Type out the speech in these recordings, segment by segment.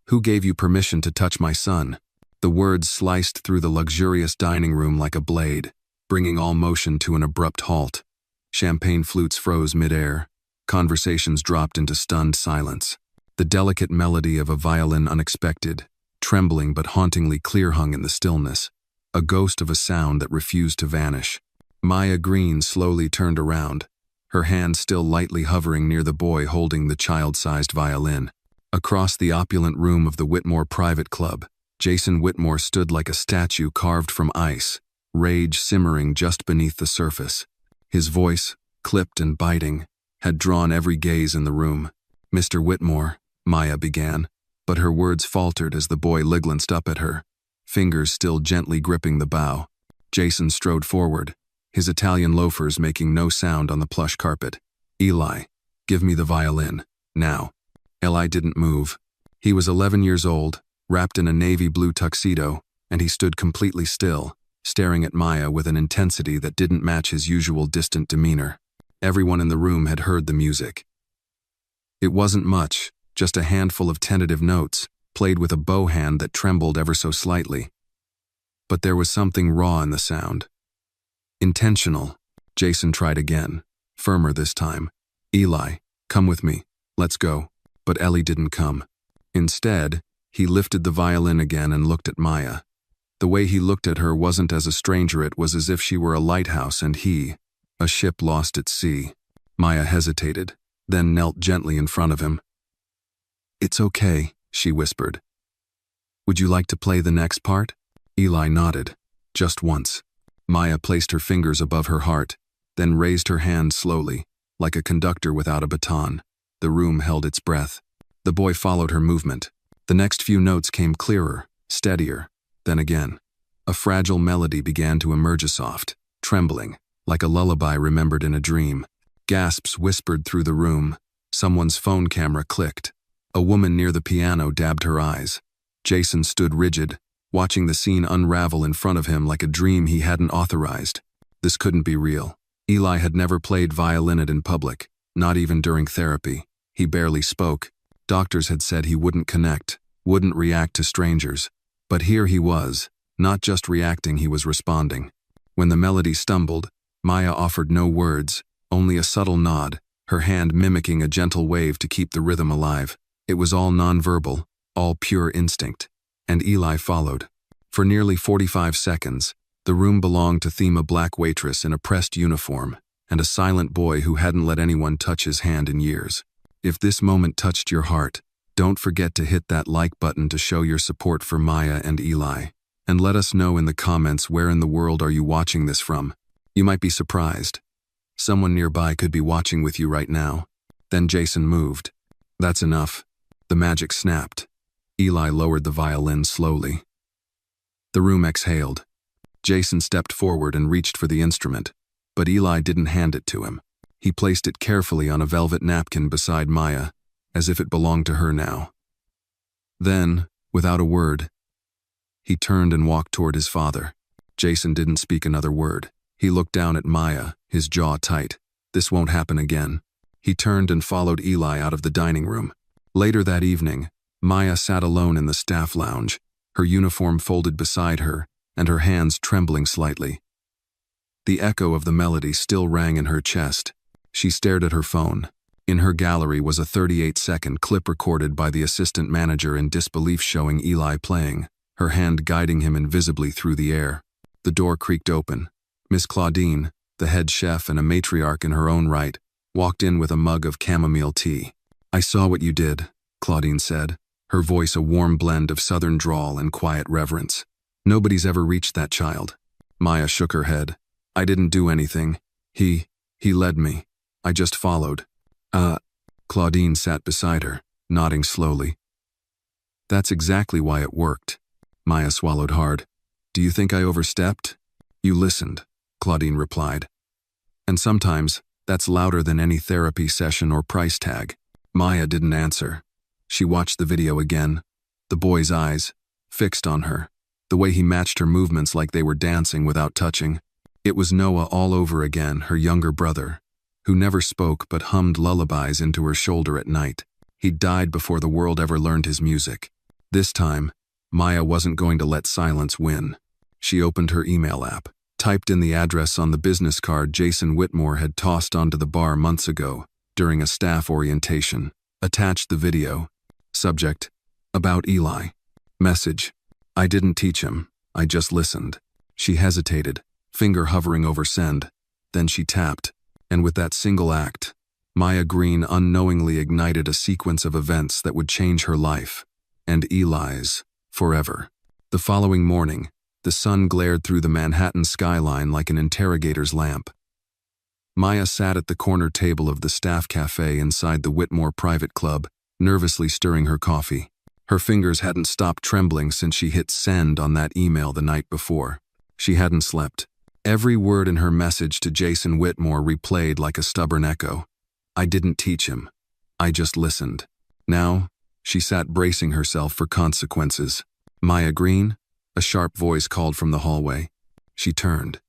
Who gave you permission to touch my son? The words sliced through the luxurious dining room like a blade, bringing all motion to an abrupt halt. Champagne flutes froze midair. Conversations dropped into stunned silence. The delicate melody of a violin unexpected, trembling but hauntingly clear hung in the stillness, a ghost of a sound that refused to vanish. Maya Green slowly turned around, her hand still lightly hovering near the boy holding the child-sized violin. Across the opulent room of the Whitmore Private Club, Jason Whitmore stood like a statue carved from ice, rage simmering just beneath the surface. His voice, clipped and biting, had drawn every gaze in the room. "Mr. Whitmore," Maya began, but her words faltered as the boy liglanced up at her, fingers still gently gripping the bow. Jason strode forward, his Italian loafers making no sound on the plush carpet. "Eli, give me the violin, now." Eli didn't move. He was 11 years old, wrapped in a navy blue tuxedo, and he stood completely still, staring at Maya with an intensity that didn't match his usual distant demeanor. Everyone in the room had heard the music. It wasn't much, just a handful of tentative notes, played with a bow hand that trembled ever so slightly. But there was something raw in the sound. Intentional. Jason tried again, firmer this time. "Eli, come with me, let's go." But Ellie didn't come. Instead, he lifted the violin again and looked at Maya. The way he looked at her wasn't as a stranger, it was as if she were a lighthouse and he, a ship lost at sea. Maya hesitated, then knelt gently in front of him. "It's okay," she whispered. "Would you like to play the next part?" Eli nodded, just once. Maya placed her fingers above her heart, then raised her hand slowly, like a conductor without a baton. The room held its breath. The boy followed her movement. The next few notes came clearer, steadier. Then again, a fragile melody began to emerge, soft, trembling, like a lullaby remembered in a dream. Gasps whispered through the room. Someone's phone camera clicked. A woman near the piano dabbed her eyes. Jason stood rigid, watching the scene unravel in front of him like a dream he hadn't authorized. This couldn't be real. Eli had never played violin in public, not even during therapy. He barely spoke. Doctors had said he wouldn't connect, wouldn't react to strangers. But here he was, not just reacting, he was responding. When the melody stumbled, Maya offered no words, only a subtle nod, her hand mimicking a gentle wave to keep the rhythm alive. It was all nonverbal, all pure instinct. And Eli followed. For nearly 45 seconds, the room belonged to a black waitress in a pressed uniform, and a silent boy who hadn't let anyone touch his hand in years. If this moment touched your heart, don't forget to hit that like button to show your support for Maya and Eli. And let us know in the comments, where in the world are you watching this from? You might be surprised. Someone nearby could be watching with you right now. Then Jason moved. That's enough. The magic snapped. Eli lowered the violin slowly. The room exhaled. Jason stepped forward and reached for the instrument, but Eli didn't hand it to him. He placed it carefully on a velvet napkin beside Maya, as if it belonged to her now. Then, without a word, he turned and walked toward his father. Jason didn't speak another word. He looked down at Maya, his jaw tight. This won't happen again. He turned and followed Eli out of the dining room. Later that evening, Maya sat alone in the staff lounge, her uniform folded beside her, and her hands trembling slightly. The echo of the melody still rang in her chest. She stared at her phone. In her gallery was a 38-second clip recorded by the assistant manager in disbelief, showing Eli playing, her hand guiding him invisibly through the air. The door creaked open. Miss Claudine, the head chef and a matriarch in her own right, walked in with a mug of chamomile tea. "I saw what you did," Claudine said, her voice a warm blend of southern drawl and quiet reverence. "Nobody's ever reached that child." Maya shook her head. "I didn't do anything. He led me. I just followed." Claudine sat beside her, nodding slowly. "That's exactly why it worked." Maya swallowed hard. "Do you think I overstepped?" "You listened," Claudine replied. "And sometimes, that's louder than any therapy session or price tag." Maya didn't answer. She watched the video again, the boy's eyes, fixed on her, the way he matched her movements like they were dancing without touching. It was Noah all over again, her younger brother, who never spoke but hummed lullabies into her shoulder at night. He'd died before the world ever learned his music. This time, Maya wasn't going to let silence win. She opened her email app, typed in the address on the business card Jason Whitmore had tossed onto the bar months ago during a staff orientation, attached the video. Subject: about Eli. Message: I didn't teach him, I just listened. She hesitated, finger hovering over send. Then she tapped, and with that single act, Maya Green unknowingly ignited a sequence of events that would change her life, and Eli's, forever. The following morning, the sun glared through the Manhattan skyline like an interrogator's lamp. Maya sat at the corner table of the staff cafe inside the Whitmore Private Club, nervously stirring her coffee. Her fingers hadn't stopped trembling since she hit send on that email the night before. She hadn't slept. Every word in her message to Jason Whitmore replayed like a stubborn echo. I didn't teach him. I just listened. Now, she sat bracing herself for consequences. Maya Green? A sharp voice called from the hallway. She turned.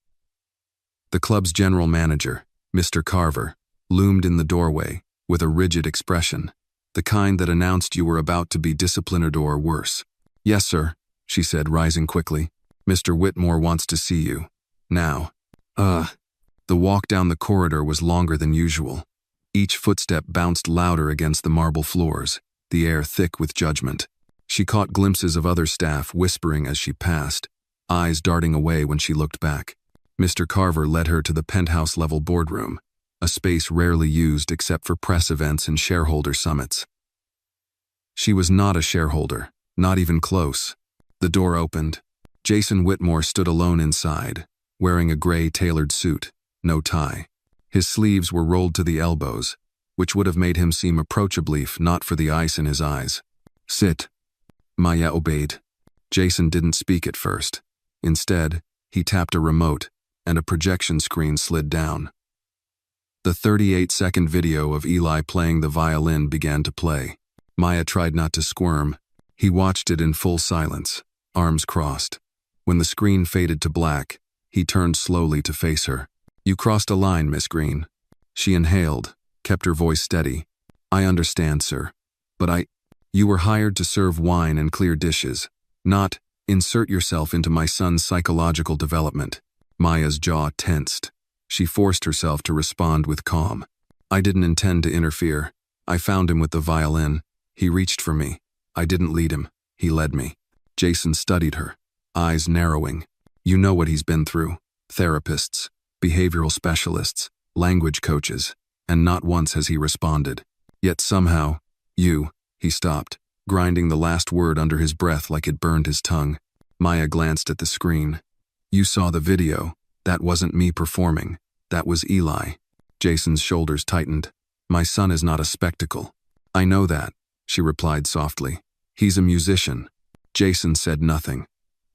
The club's general manager, Mr. Carver, loomed in the doorway with a rigid expression, the kind that announced you were about to be disciplined or worse. Yes, sir, she said, rising quickly. Mr. Whitmore wants to see you. Now. The walk down the corridor was longer than usual. Each footstep bounced louder against the marble floors, the air thick with judgment. She caught glimpses of other staff whispering as she passed, eyes darting away when she looked back. Mr. Carver led her to the penthouse-level boardroom, a space rarely used except for press events and shareholder summits. She was not a shareholder, not even close. The door opened. Jason Whitmore stood alone inside, wearing a gray tailored suit, no tie. His sleeves were rolled to the elbows, which would have made him seem approachable if not for the ice in his eyes. Sit. Maya obeyed. Jason didn't speak at first. Instead, he tapped a remote, and a projection screen slid down. The 38-second video of Eli playing the violin began to play. Maya tried not to squirm. He watched it in full silence, arms crossed. When the screen faded to black, he turned slowly to face her. You crossed a line, Miss Green. She inhaled, kept her voice steady. I understand, sir. But you were hired to serve wine and clear dishes, not insert yourself into my son's psychological development. Maya's jaw tensed. She forced herself to respond with calm. I didn't intend to interfere. I found him with the violin. He reached for me. I didn't lead him. He led me. Jason studied her, eyes narrowing. You know what he's been through. Therapists, behavioral specialists, language coaches, and not once has he responded. Yet somehow, he stopped, grinding the last word under his breath like it burned his tongue. Maya glanced at the screen. You saw the video. That wasn't me performing. That was Eli. Jason's shoulders tightened. My son is not a spectacle. I know that, she replied softly. He's a musician. Jason said nothing.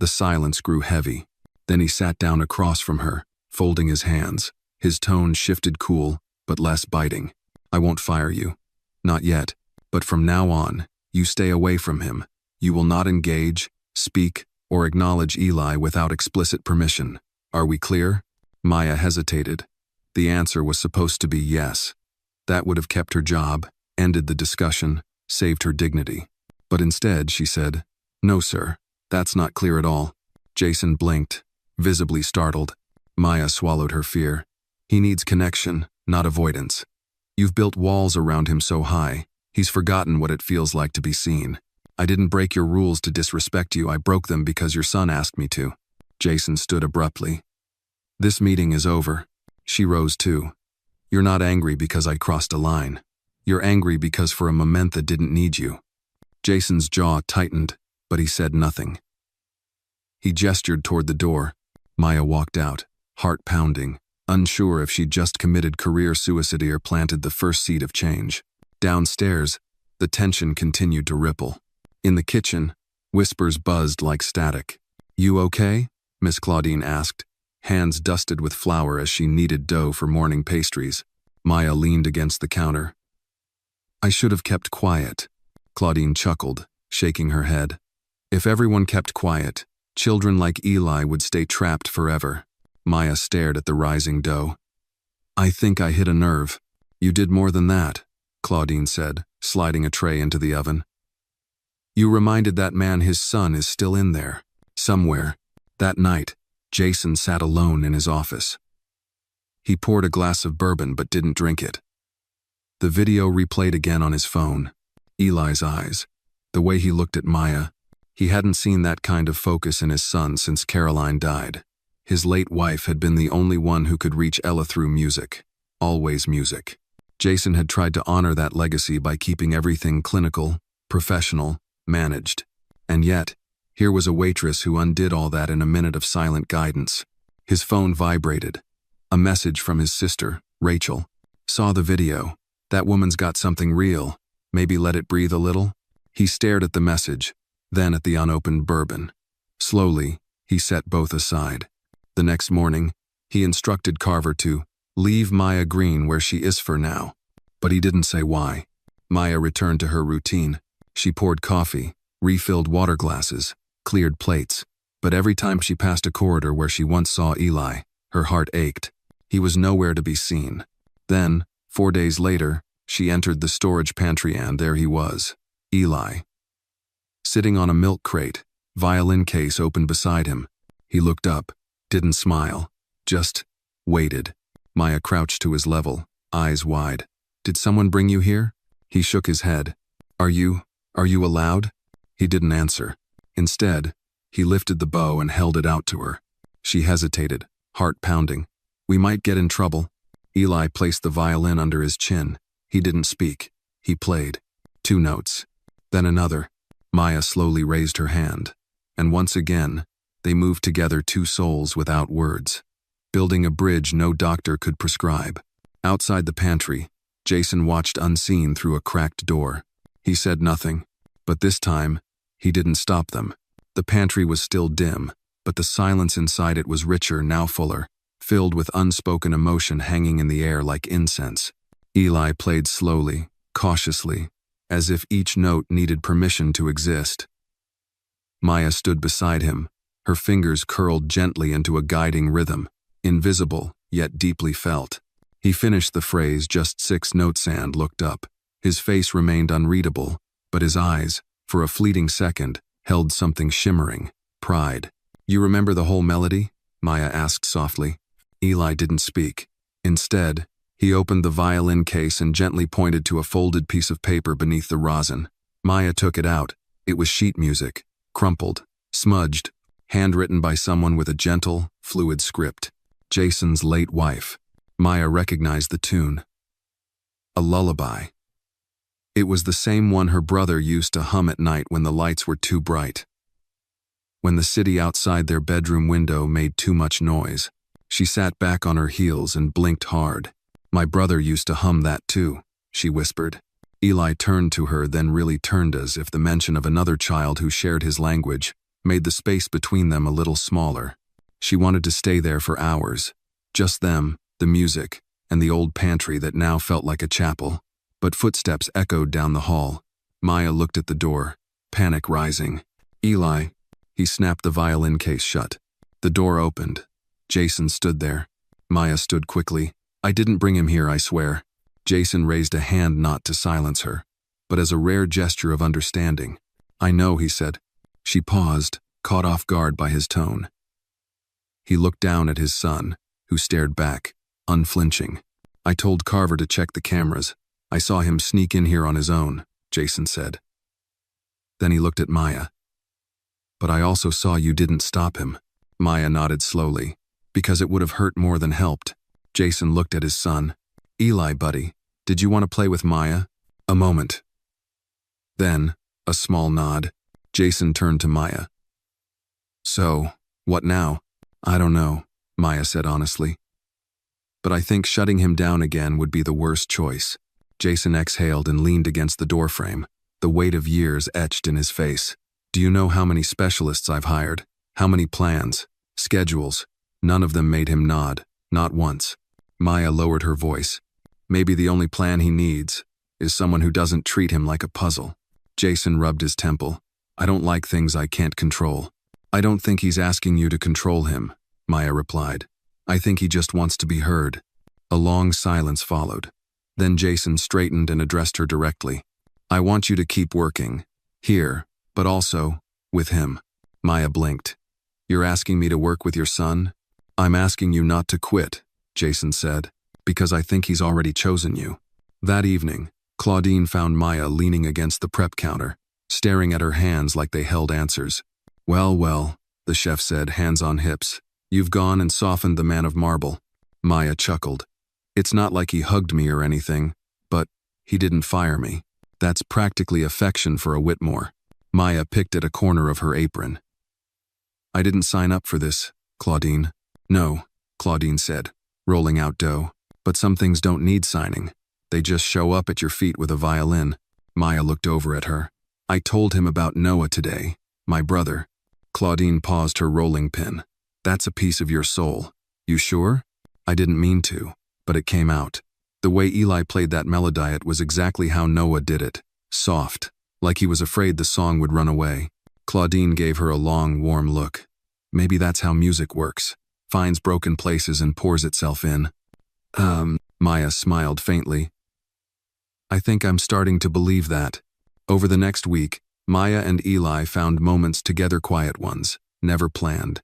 The silence grew heavy. Then he sat down across from her, folding his hands. His tone shifted cool, but less biting. I won't fire you. Not yet. But from now on, you stay away from him. You will not engage, speak, or acknowledge Eli without explicit permission. Are we clear? Maya hesitated. The answer was supposed to be yes. That would have kept her job, ended the discussion, saved her dignity. But instead, she said, No, sir. That's not clear at all. Jason blinked, visibly startled. Maya swallowed her fear. He needs connection, not avoidance. You've built walls around him so high, he's forgotten what it feels like to be seen. I didn't break your rules to disrespect you. I broke them because your son asked me to. Jason stood abruptly. This meeting is over. She rose too. You're not angry because I crossed a line. You're angry because for a moment that didn't need you. Jason's jaw tightened, but he said nothing. He gestured toward the door. Maya walked out, heart pounding, unsure if she'd just committed career suicide or planted the first seed of change. Downstairs, the tension continued to ripple. In the kitchen, whispers buzzed like static. You okay? Miss Claudine asked, hands dusted with flour as she kneaded dough for morning pastries. Maya leaned against the counter. I should have kept quiet. Claudine chuckled, shaking her head. If everyone kept quiet, children like Eli would stay trapped forever. Maya stared at the rising dough. I think I hit a nerve. You did more than that, Claudine said, sliding a tray into the oven. You reminded that man his son is still in there. Somewhere. That night, Jason sat alone in his office. He poured a glass of bourbon but didn't drink it. The video replayed again on his phone. Eli's eyes. The way he looked at Maya. He hadn't seen that kind of focus in his son since Caroline died. His late wife had been the only one who could reach Ella through music. Always music. Jason had tried to honor that legacy by keeping everything clinical, professional, managed. And yet, here was a waitress who undid all that in a minute of silent guidance. His phone vibrated. A message from his sister, Rachel. Saw the video. That woman's got something real. Maybe let it breathe a little? He stared at the message, then at the unopened bourbon. Slowly, he set both aside. The next morning, he instructed Carver to leave Maya Green where she is for now. But he didn't say why. Maya returned to her routine. She poured coffee, refilled water glasses, cleared plates. But every time she passed a corridor where she once saw Eli, her heart ached. He was nowhere to be seen. Then, 4 days later, she entered the storage pantry and there he was, Eli. Sitting on a milk crate, violin case open beside him. He looked up, didn't smile, just waited. Maya crouched to his level, eyes wide. Did someone bring you here? He shook his head. Are you allowed? He didn't answer. Instead, he lifted the bow and held it out to her. She hesitated, heart pounding. We might get in trouble. Eli placed the violin under his chin. He didn't speak. He played. 2 notes. Then another. Maya slowly raised her hand. And once again, they moved together 2 souls without words. Building a bridge no doctor could prescribe. Outside the pantry, Jason watched unseen through a cracked door. He said nothing, but this time, he didn't stop them. The pantry was still dim, but the silence inside it was richer, now fuller, filled with unspoken emotion hanging in the air like incense. Eli played slowly, cautiously, as if each note needed permission to exist. Maya stood beside him, her fingers curled gently into a guiding rhythm, invisible, yet deeply felt. He finished the phrase just 6 notes and looked up. His face remained unreadable, but his eyes, for a fleeting second, held something shimmering, pride. You remember the whole melody? Maya asked softly. Eli didn't speak. Instead, he opened the violin case and gently pointed to a folded piece of paper beneath the rosin. Maya took it out. It was sheet music, crumpled, smudged, handwritten by someone with a gentle, fluid script. Jason's late wife. Maya recognized the tune. A lullaby. It was the same one her brother used to hum at night when the lights were too bright. When the city outside their bedroom window made too much noise. She sat back on her heels and blinked hard. My brother used to hum that too, she whispered. Eli turned to her, then really turned, as if the mention of another child who shared his language made the space between them a little smaller. She wanted to stay there for hours. Just them, the music, and the old pantry that now felt like a chapel. But footsteps echoed down the hall. Maya looked at the door, panic rising. Eli. He snapped the violin case shut. The door opened. Jason stood there. Maya stood quickly. I didn't bring him here, I swear. Jason raised a hand not to silence her, but as a rare gesture of understanding. I know, he said. She paused, caught off guard by his tone. He looked down at his son, who stared back, unflinching. I told Carver to check the cameras. I saw him sneak in here on his own, Jason said. Then he looked at Maya. But I also saw you didn't stop him. Maya nodded slowly, because it would have hurt more than helped. Jason looked at his son. Eli, buddy, did you want to play with Maya? A moment. Then, a small nod. Jason turned to Maya. So, what now? I don't know, Maya said honestly. But I think shutting him down again would be the worst choice. Jason exhaled and leaned against the doorframe, the weight of years etched in his face. Do you know how many specialists I've hired? How many plans? Schedules? None of them made him nod, not once. Maya lowered her voice. Maybe the only plan he needs is someone who doesn't treat him like a puzzle. Jason rubbed his temple. I don't like things I can't control. I don't think he's asking you to control him, Maya replied. I think he just wants to be heard. A long silence followed. Then Jason straightened and addressed her directly. I want you to keep working. Here, but also, with him. Maya blinked. You're asking me to work with your son? I'm asking you not to quit, Jason said, because I think he's already chosen you. That evening, Claudine found Maya leaning against the prep counter, staring at her hands like they held answers. Well, well, the chef said, hands on hips. You've gone and softened the man of marble. Maya chuckled. It's not like he hugged me or anything, but he didn't fire me. That's practically affection for a Whitmore. Maya picked at a corner of her apron. I didn't sign up for this, Claudine. No, Claudine said, rolling out dough. But some things don't need signing. They just show up at your feet with a violin. Maya looked over at her. I told him about Noah today, my brother. Claudine paused her rolling pin. That's a piece of your soul. You sure? I didn't mean to, but it came out. The way Eli played that melodiet was exactly how Noah did it. Soft, like he was afraid the song would run away. Claudine gave her a long, warm look. Maybe that's how music works. Finds broken places and pours itself in. Maya smiled faintly. I think I'm starting to believe that. Over the next week, Maya and Eli found moments together, quiet ones, never planned.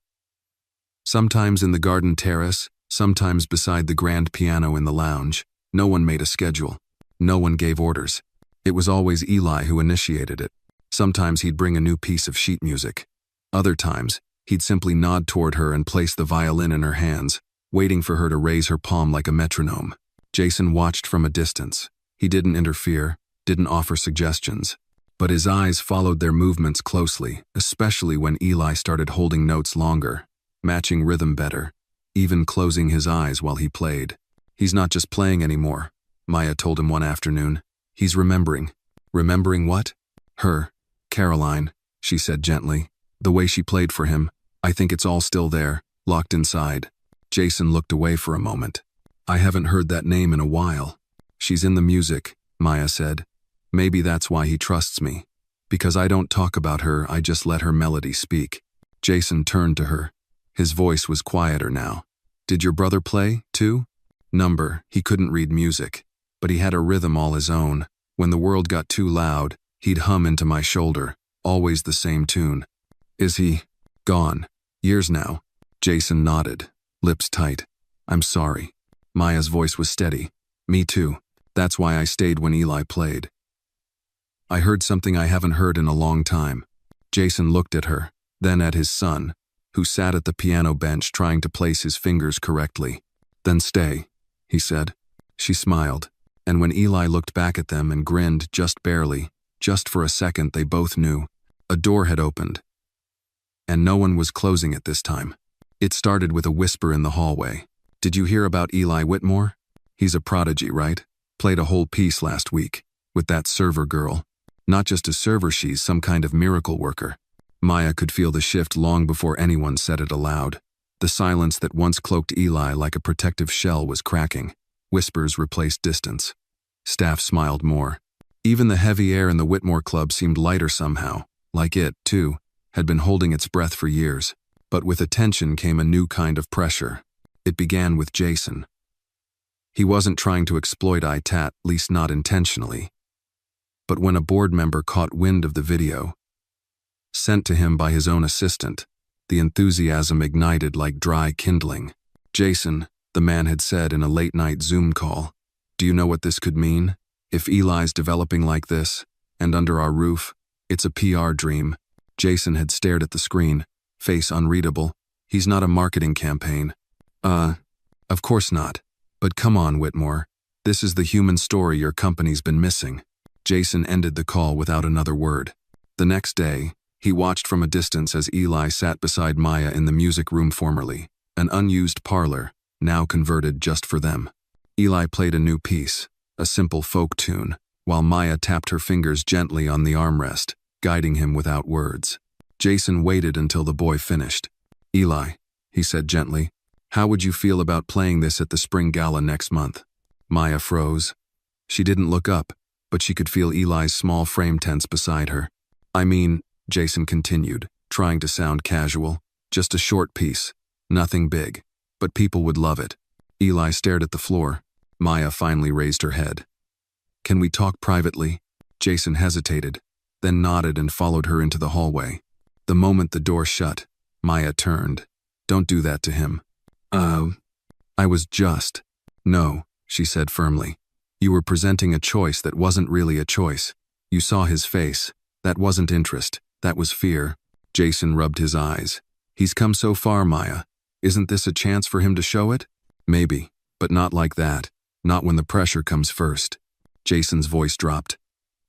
Sometimes in the garden terrace, sometimes beside the grand piano in the lounge. No one made a schedule. No one gave orders. It was always Eli who initiated it. Sometimes he'd bring a new piece of sheet music. Other times, he'd simply nod toward her and place the violin in her hands, waiting for her to raise her palm like a metronome. Jason watched from a distance. He didn't interfere, didn't offer suggestions. But his eyes followed their movements closely, especially when Eli started holding notes longer, matching rhythm better, even closing his eyes while he played. He's not just playing anymore, Maya told him one afternoon. He's remembering. Remembering what? Her. Caroline, she said gently. The way she played for him, I think it's all still there, locked inside. Jason looked away for a moment. I haven't heard that name in a while. She's in the music, Maya said. Maybe that's why he trusts me. Because I don't talk about her, I just let her melody speak. Jason turned to her. His voice was quieter now. Did your brother play, too? Number, he couldn't read music, but he had a rhythm all his own. When the world got too loud, he'd hum into my shoulder, always the same tune. Is he gone? Years now. Jason nodded, lips tight. I'm sorry. Maya's voice was steady. Me too. That's why I stayed when Eli played. I heard something I haven't heard in a long time. Jason looked at her, then at his son, who sat at the piano bench trying to place his fingers correctly. Then stay, he said. She smiled, and when Eli looked back at them and grinned just barely, just for a second they both knew. A door had opened, and no one was closing it this time. It started with a whisper in the hallway. Did you hear about Eli Whitmore? He's a prodigy, right? Played a whole piece last week, with that server girl. Not just a server, she's some kind of miracle worker. Maya could feel the shift long before anyone said it aloud. The silence that once cloaked Eli like a protective shell was cracking. Whispers replaced distance. Staff smiled more. Even the heavy air in the Whitmore Club seemed lighter somehow, like it, too, had been holding its breath for years. But with attention came a new kind of pressure. It began with Jason. He wasn't trying to exploit ITAT, at least not intentionally. But when a board member caught wind of the video, sent to him by his own assistant, the enthusiasm ignited like dry kindling. Jason, the man had said in a late-night Zoom call, do you know what this could mean? If Eli's developing like this, and under our roof, it's a PR dream. Jason had stared at the screen, face unreadable. He's not a marketing campaign. Of course not. But come on, Whitmore. This is the human story your company's been missing. Jason ended the call without another word. The next day, he watched from a distance as Eli sat beside Maya in the music room formerly, an unused parlor, now converted just for them. Eli played a new piece, a simple folk tune, while Maya tapped her fingers gently on the armrest, guiding him without words. Jason waited until the boy finished. Eli, he said gently, how would you feel about playing this at the spring gala next month? Maya froze. She didn't look up, but she could feel Eli's small frame tense beside her. I mean, Jason continued, trying to sound casual, just a short piece, nothing big, but people would love it. Eli stared at the floor. Maya finally raised her head. Can we talk privately? Jason hesitated. then nodded and followed her into the hallway. The moment the door shut, Maya turned. "Don't do that to him." I was just." "No," she said firmly. "You were presenting a choice that wasn't really a choice. You saw his face. That wasn't interest. That was fear." Jason rubbed his eyes. "He's come so far, Maya. Isn't this a chance for him to show it?" "Maybe, but not like that. Not when the pressure comes first." Jason's voice dropped.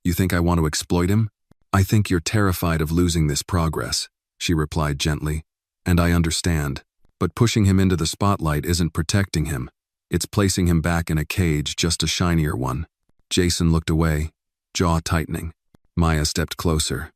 "You think I want to exploit him?" "I think you're terrified of losing this progress," she replied gently. "And I understand. But pushing him into the spotlight isn't protecting him. It's placing him back in a cage, just a shinier one." Jason looked away, jaw tightening. Maya stepped closer.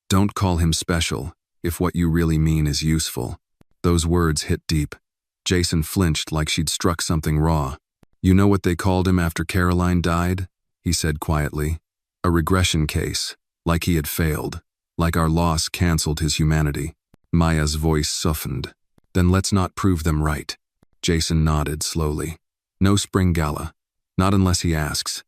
"Don't call him special, if what you really mean is useful." Those words hit deep. Jason flinched like she'd struck something raw. "You know what they called him after Caroline died?" he said quietly. "A regression case, like he had failed, like our loss canceled his humanity." Maya's voice softened. "Then let's not prove them right." Jason nodded slowly. "No spring gala. Not unless he asks."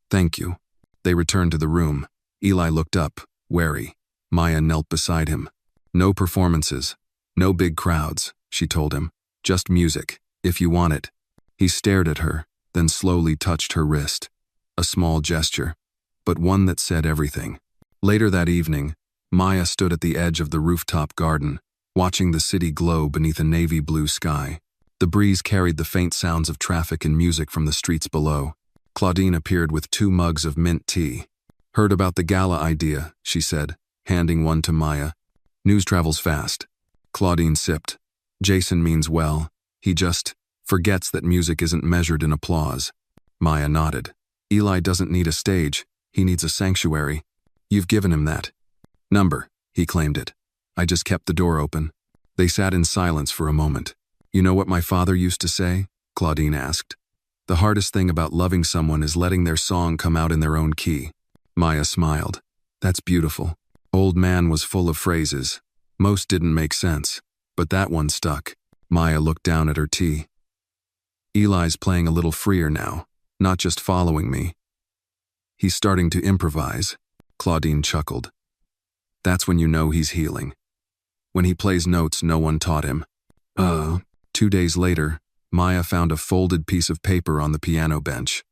"Thank you." They returned to the room. Eli looked up, wary. Maya knelt beside him. "No performances. No big crowds," she told him. "Just music, if you want it." He stared at her, then slowly touched her wrist. A small gesture, but one that said everything. Later that evening, Maya stood at the edge of the rooftop garden, watching the city glow beneath a navy blue sky. The breeze carried the faint sounds of traffic and music from the streets below. Claudine appeared with 2 mugs of mint tea. "Heard about the gala idea," she said, handing one to Maya. "News travels fast." Claudine sipped. "Jason means well. He just forgets that music isn't measured in applause." Maya nodded. "Eli doesn't need a stage. He needs a sanctuary. You've given him that." "Number," he claimed it. "I just kept the door open." They sat in silence for a moment. "You know what my father used to say?" Claudine asked. "The hardest thing about loving someone is letting their song come out in their own key." Maya smiled. "That's beautiful." Old man was full of phrases. Most didn't make sense, but that one stuck. Maya looked down at her tea. "Eli's playing a little freer now, not just following me. He's starting to improvise." Claudine chuckled. "That's when you know he's healing. When he plays notes no one taught him." 2 days later, Maya found a folded piece of paper on the piano bench.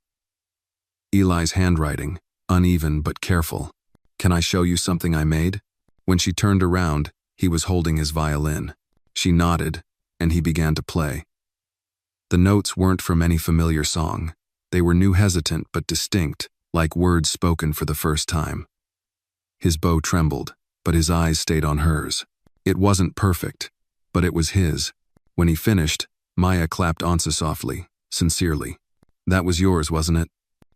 Eli's handwriting, uneven but careful. "Can I show you something I made?" When she turned around, he was holding his violin. She nodded, and he began to play. The notes weren't from any familiar song. They were new, hesitant but distinct, like words spoken for the first time. His bow trembled, but his eyes stayed on hers. It wasn't perfect, but it was his. When he finished, Maya clapped onto softly, sincerely. "That was yours, wasn't it?"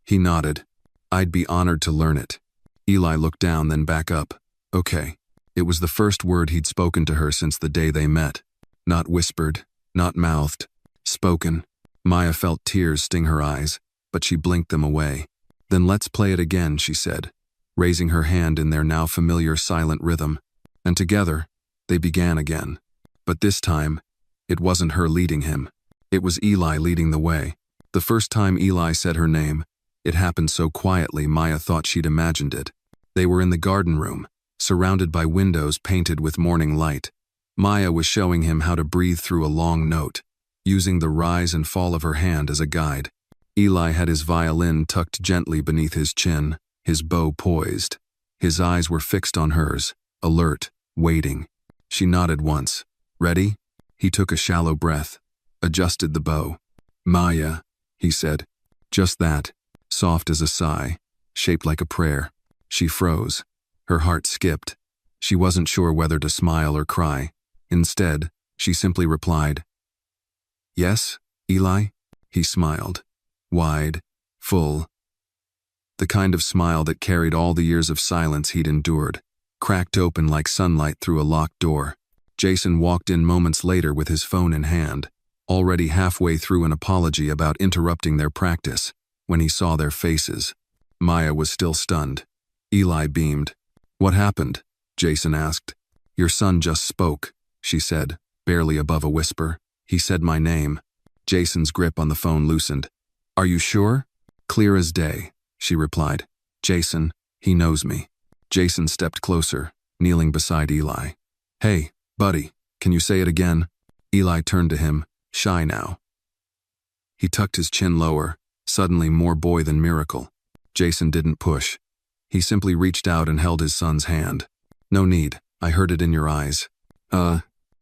He nodded. "I'd be honored to learn it." Eli looked down, then back up. "Okay." It was the first word he'd spoken to her since the day they met. Not whispered, not mouthed, spoken. Maya felt tears sting her eyes, but she blinked them away. "Then let's play it again," she said, raising her hand in their now familiar silent rhythm. And together, they began again. But this time, it wasn't her leading him. It was Eli leading the way. The first time Eli said her name, it happened so quietly Maya thought she'd imagined it. They were in the garden room, surrounded by windows painted with morning light. Maya was showing him how to breathe through a long note, using the rise and fall of her hand as a guide. Eli had his violin tucked gently beneath his chin, his bow poised. His eyes were fixed on hers, alert, waiting. She nodded once. "Ready?" He took a shallow breath, adjusted the bow. "Maya," he said. Just that, soft as a sigh, shaped like a prayer. She froze. Her heart skipped. She wasn't sure whether to smile or cry. Instead, she simply replied, "Yes, Eli?" He smiled. Wide, full. The kind of smile that carried all the years of silence he'd endured, cracked open like sunlight through a locked door. Jason walked in moments later with his phone in hand, already halfway through an apology about interrupting their practice. When he saw their faces, Maya was still stunned. Eli beamed. "What happened?" Jason asked. "Your son just spoke," she said, barely above a whisper. "He said my name." Jason's grip on the phone loosened. "Are you sure?" "Clear as day," she replied. "Jason, he knows me." Jason stepped closer, kneeling beside Eli. "Hey, buddy, can you say it again?" Eli turned to him, shy now. He tucked his chin lower, suddenly more boy than miracle. Jason didn't push. He simply reached out and held his son's hand. "No need, I heard it in your eyes."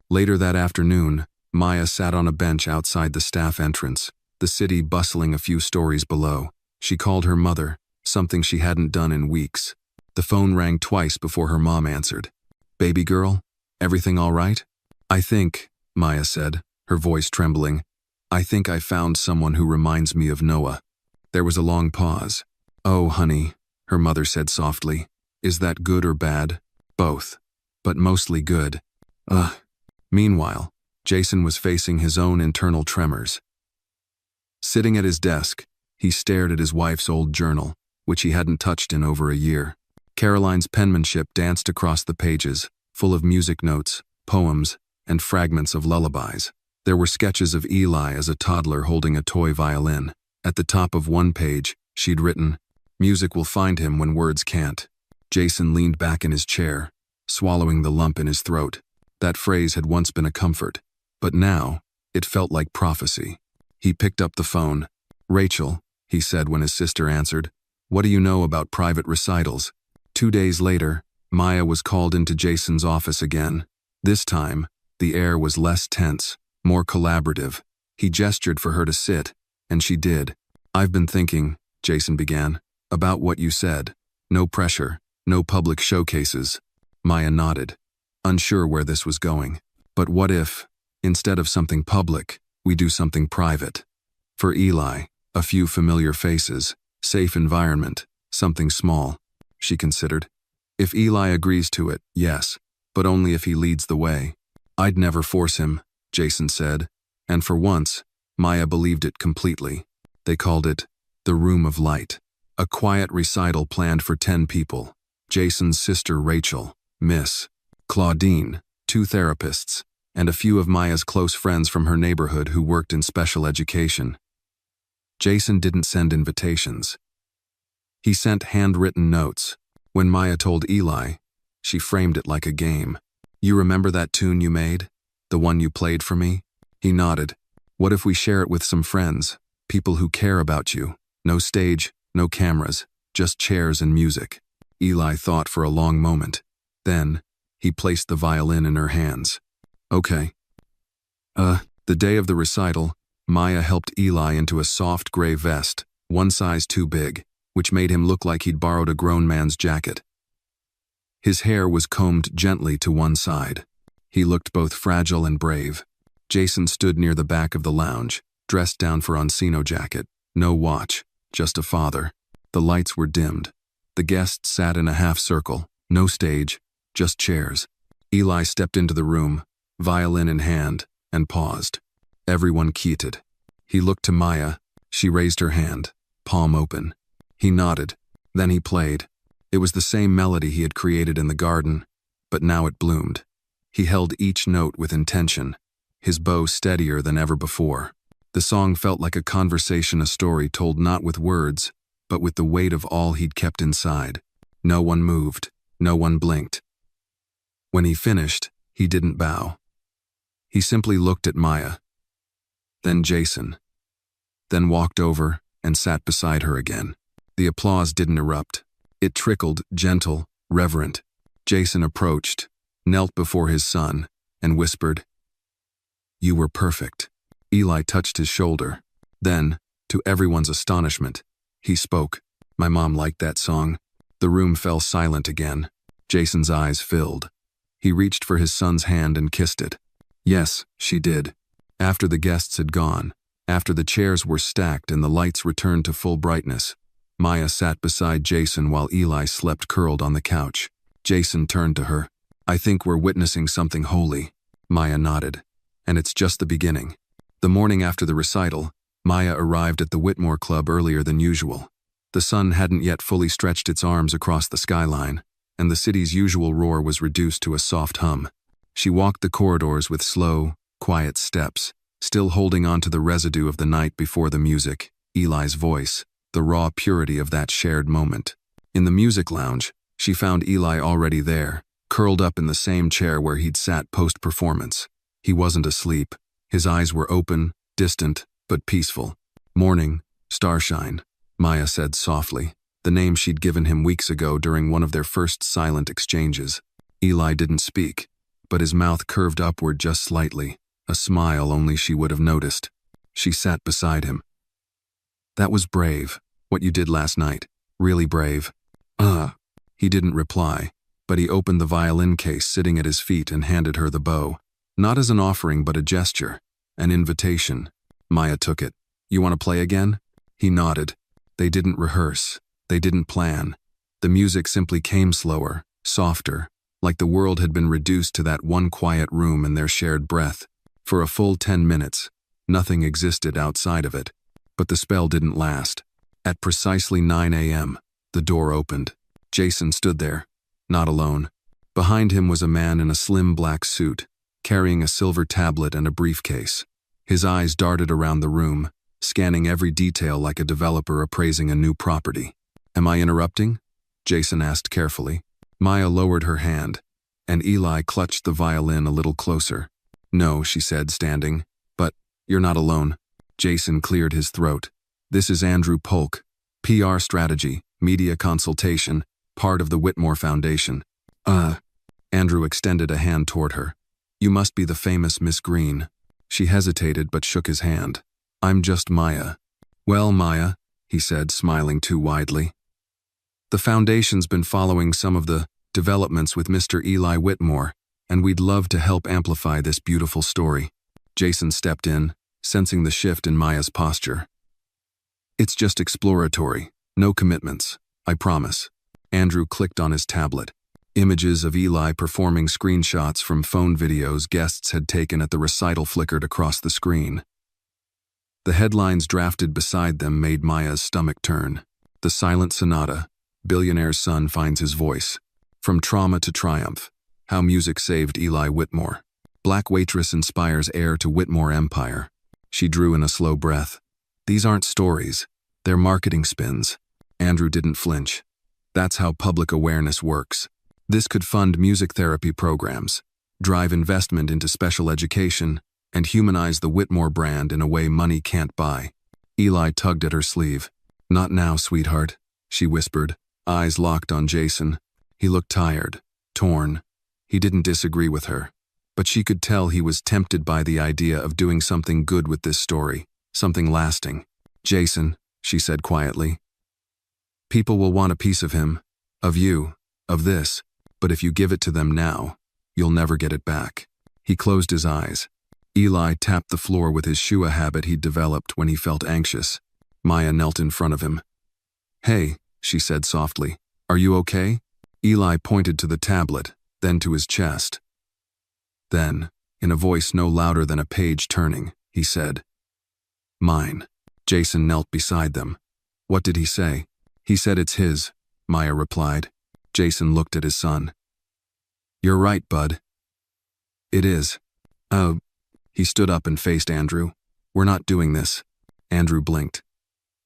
Later that afternoon, Maya sat on a bench outside the staff entrance, the city bustling a few stories below. She called her mother, something she hadn't done in weeks. The phone rang twice before her mom answered. "Baby girl, everything all right?" "I think," Maya said, her voice trembling, "I think I found someone who reminds me of Noah." There was a long pause. "Oh, honey," her mother said softly. "Is that good or bad?" "Both. But mostly good." Meanwhile, Jason was facing his own internal tremors. Sitting at his desk, he stared at his wife's old journal, which he hadn't touched in over a year. Caroline's penmanship danced across the pages, full of music notes, poems, and fragments of lullabies. There were sketches of Eli as a toddler holding a toy violin. At the top of one page, she'd written, "Music will find him when words can't." Jason leaned back in his chair, swallowing the lump in his throat. That phrase had once been a comfort, but now it felt like prophecy. He picked up the phone. "Rachel," he said when his sister answered, "what do you know about private recitals?" 2 days later, Maya was called into Jason's office again. This time, the air was less tense, more collaborative. He gestured for her to sit, and she did. "I've been thinking," Jason began, "about what you said. No pressure, no public showcases." Maya nodded, unsure where this was going. "But what if, instead of something public, we do something private? For Eli, a few familiar faces, safe environment, something small." She considered. "If Eli agrees to it, yes, but only if he leads the way." "I'd never force him," Jason said, and for once, Maya believed it completely. They called it the Room of Light, a quiet recital planned for 10 people. Jason's sister Rachel, Miss Claudine, 2 therapists, and a few of Maya's close friends from her neighborhood who worked in special education. Jason didn't send invitations. He sent handwritten notes. When Maya told Eli, she framed it like a game. "You remember that tune you made? The one you played for me?" He nodded. "What if we share it with some friends, people who care about you? No stage, no cameras, just chairs and music." Eli thought for a long moment. Then, he placed the violin in her hands. "Okay." The day of the recital, Maya helped Eli into a soft gray vest, one size too big, which made him look like he'd borrowed a grown man's jacket. His hair was combed gently to one side. He looked both fragile and brave. Jason stood near the back of the lounge, dressed down for Oncino jacket, no watch, just a father. The lights were dimmed. The guests sat in a half circle, no stage, just chairs. Eli stepped into the room, violin in hand, and paused. Everyone keyed. He looked to Maya. She raised her hand, palm open. He nodded. Then he played. It was the same melody he had created in the garden, but now it bloomed. He held each note with intention, his bow steadier than ever before. The song felt like a conversation, a story told not with words, but with the weight of all he'd kept inside. No one moved. No one blinked. When he finished, he didn't bow. He simply looked at Maya, then Jason, then walked over and sat beside her again. The applause didn't erupt. It trickled, gentle, reverent. Jason approached, knelt before his son, and whispered, "You were perfect." Eli touched his shoulder. Then, to everyone's astonishment, he spoke. "My mom liked that song." The room fell silent again. Jason's eyes filled. He reached for his son's hand and kissed it. Yes, she did. After the guests had gone, after the chairs were stacked and the lights returned to full brightness, Maya sat beside Jason while Eli slept curled on the couch. Jason turned to her. "I think we're witnessing something holy." Maya nodded. "And it's just the beginning." The morning after the recital, Maya arrived at the Whitmore Club earlier than usual. The sun hadn't yet fully stretched its arms across the skyline, and the city's usual roar was reduced to a soft hum. She walked the corridors with slow, quiet steps, still holding on to the residue of the night before the music, Eli's voice, the raw purity of that shared moment. In the music lounge, She found Eli already there, curled up in the same chair where he'd sat post-performance. He wasn't asleep. His eyes were open, distant, but peaceful. "Morning, Starshine," Maya said softly, the name she'd given him weeks ago during one of their first silent exchanges. Eli didn't speak, but his mouth curved upward just slightly, a smile only she would have noticed. She sat beside him. "That was brave, what you did last night. Really brave." He didn't reply, but he opened the violin case sitting at his feet and handed her the bow. Not as an offering, but a gesture, an invitation. Maya took it. "You want to play again?" He nodded. They didn't rehearse. They didn't plan. The music simply came slower, softer, like the world had been reduced to that one quiet room and their shared breath. For a full 10 minutes, nothing existed outside of it. But the spell didn't last. At precisely 9 a.m., the door opened. Jason stood there, not alone. Behind him was a man in a slim black suit, carrying a silver tablet and a briefcase. His eyes darted around the room, scanning every detail like a developer appraising a new property. "Am I interrupting?" Jason asked carefully. Maya lowered her hand, and Eli clutched the violin a little closer. "No," she said, standing. "But you're not alone." Jason cleared his throat. "This is Andrew Polk, PR strategy, media consultation, part of the Whitmore Foundation." Andrew extended a hand toward her. "You must be the famous Miss Green." She hesitated but shook his hand. "I'm just Maya." "Well, Maya," he said, smiling too widely. "The Foundation's been following some of the developments with Mr. Eli Whitmore, and we'd love to help amplify this beautiful story." Jason stepped in, sensing the shift in Maya's posture. "It's just exploratory, no commitments, I promise." Andrew clicked on his tablet. Images of Eli performing screenshots from phone videos guests had taken at the recital flickered across the screen. The headlines drafted beside them made Maya's stomach turn. "The Silent Sonata, Billionaire's Son Finds His Voice. From Trauma to Triumph, How Music Saved Eli Whitmore. Black Waitress Inspires Heir to Whitmore Empire." She drew in a slow breath. "These aren't stories. They're marketing spins." Andrew didn't flinch. "That's how public awareness works. This could fund music therapy programs, drive investment into special education, and humanize the Whitmore brand in a way money can't buy." Eli tugged at her sleeve. "Not now, sweetheart," she whispered, eyes locked on Jason. He looked tired, torn. He didn't disagree with her, but she could tell he was tempted by the idea of doing something good with this story, something lasting. "Jason," she said quietly, "people will want a piece of him, of you, of this, but if you give it to them now, you'll never get it back." He closed his eyes. Eli tapped the floor with his shua habit he'd developed when he felt anxious. Maya knelt in front of him. "Hey," she said softly, "are you okay?" Eli pointed to the tablet, then to his chest. Then, in a voice no louder than a page turning, he said, "Mine." Jason knelt beside them. "What did he say?" "He said it's his," Maya replied. Jason looked at his son. "You're right, bud. It is." "Oh." He stood up and faced Andrew. "We're not doing this." Andrew blinked.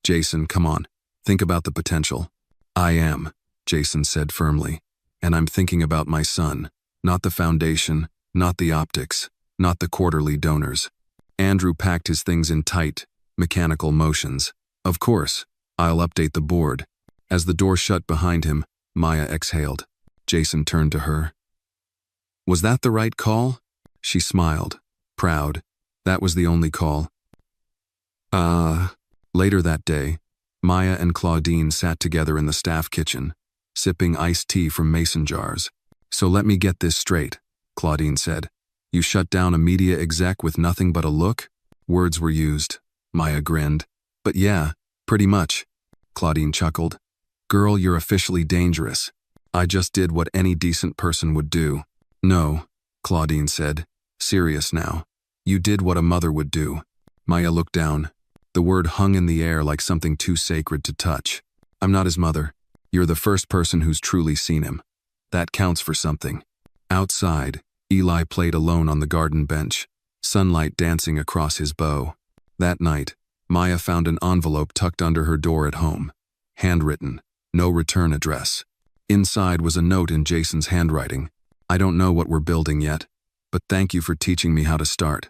"Jason, come on. Think about the potential." "I am," Jason said firmly. "And I'm thinking about my son, not the foundation, not the optics, not the quarterly donors." Andrew packed his things in tight, mechanical motions. "Of course, I'll update the board." As the door shut behind him, Maya exhaled. Jason turned to her. "Was that the right call?" She smiled, proud. "That was the only call." Later that day, Maya and Claudine sat together in the staff kitchen, sipping iced tea from mason jars. "So let me get this straight," Claudine said. "You shut down a media exec with nothing but a look?" Words were used. Maya grinned. "But yeah, pretty much." Claudine chuckled. "Girl, you're officially dangerous. I just did what any decent person would do." "No," Claudine said, serious now. "You did what a mother would do." Maya looked down. The word hung in the air like something too sacred to touch. "I'm not his mother. You're the first person who's truly seen him. That counts for something." Outside, Eli played alone on the garden bench, sunlight dancing across his bow. That night, Maya found an envelope tucked under her door at home. Handwritten, no return address. Inside was a note in Jason's handwriting. "I don't know what we're building yet, but thank you for teaching me how to start."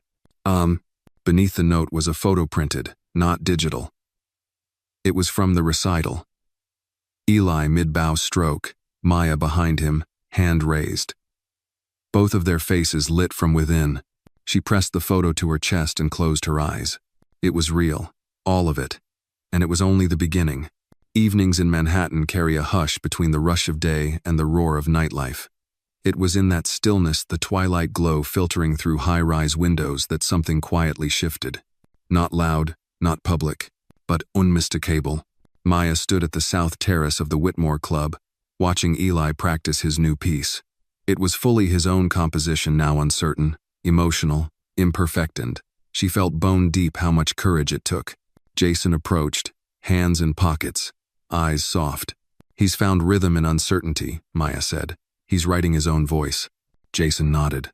Beneath the note was a photo printed, not digital. It was from the recital. Eli mid-bow stroke, Maya behind him, hand raised. Both of their faces lit from within. She pressed the photo to her chest and closed her eyes. It was real, all of it. And it was only the beginning. Evenings in Manhattan carry a hush between the rush of day and the roar of nightlife. It was in that stillness, the twilight glow filtering through high-rise windows, that something quietly shifted. Not loud, not public, but unmistakable. Maya stood at the south terrace of the Whitmore Club, watching Eli practice his new piece. It was fully his own composition, now uncertain, emotional, imperfected. She felt bone-deep how much courage it took. Jason approached, hands in pockets, eyes soft. "He's found rhythm in uncertainty," Maya said. "He's writing his own voice." Jason nodded.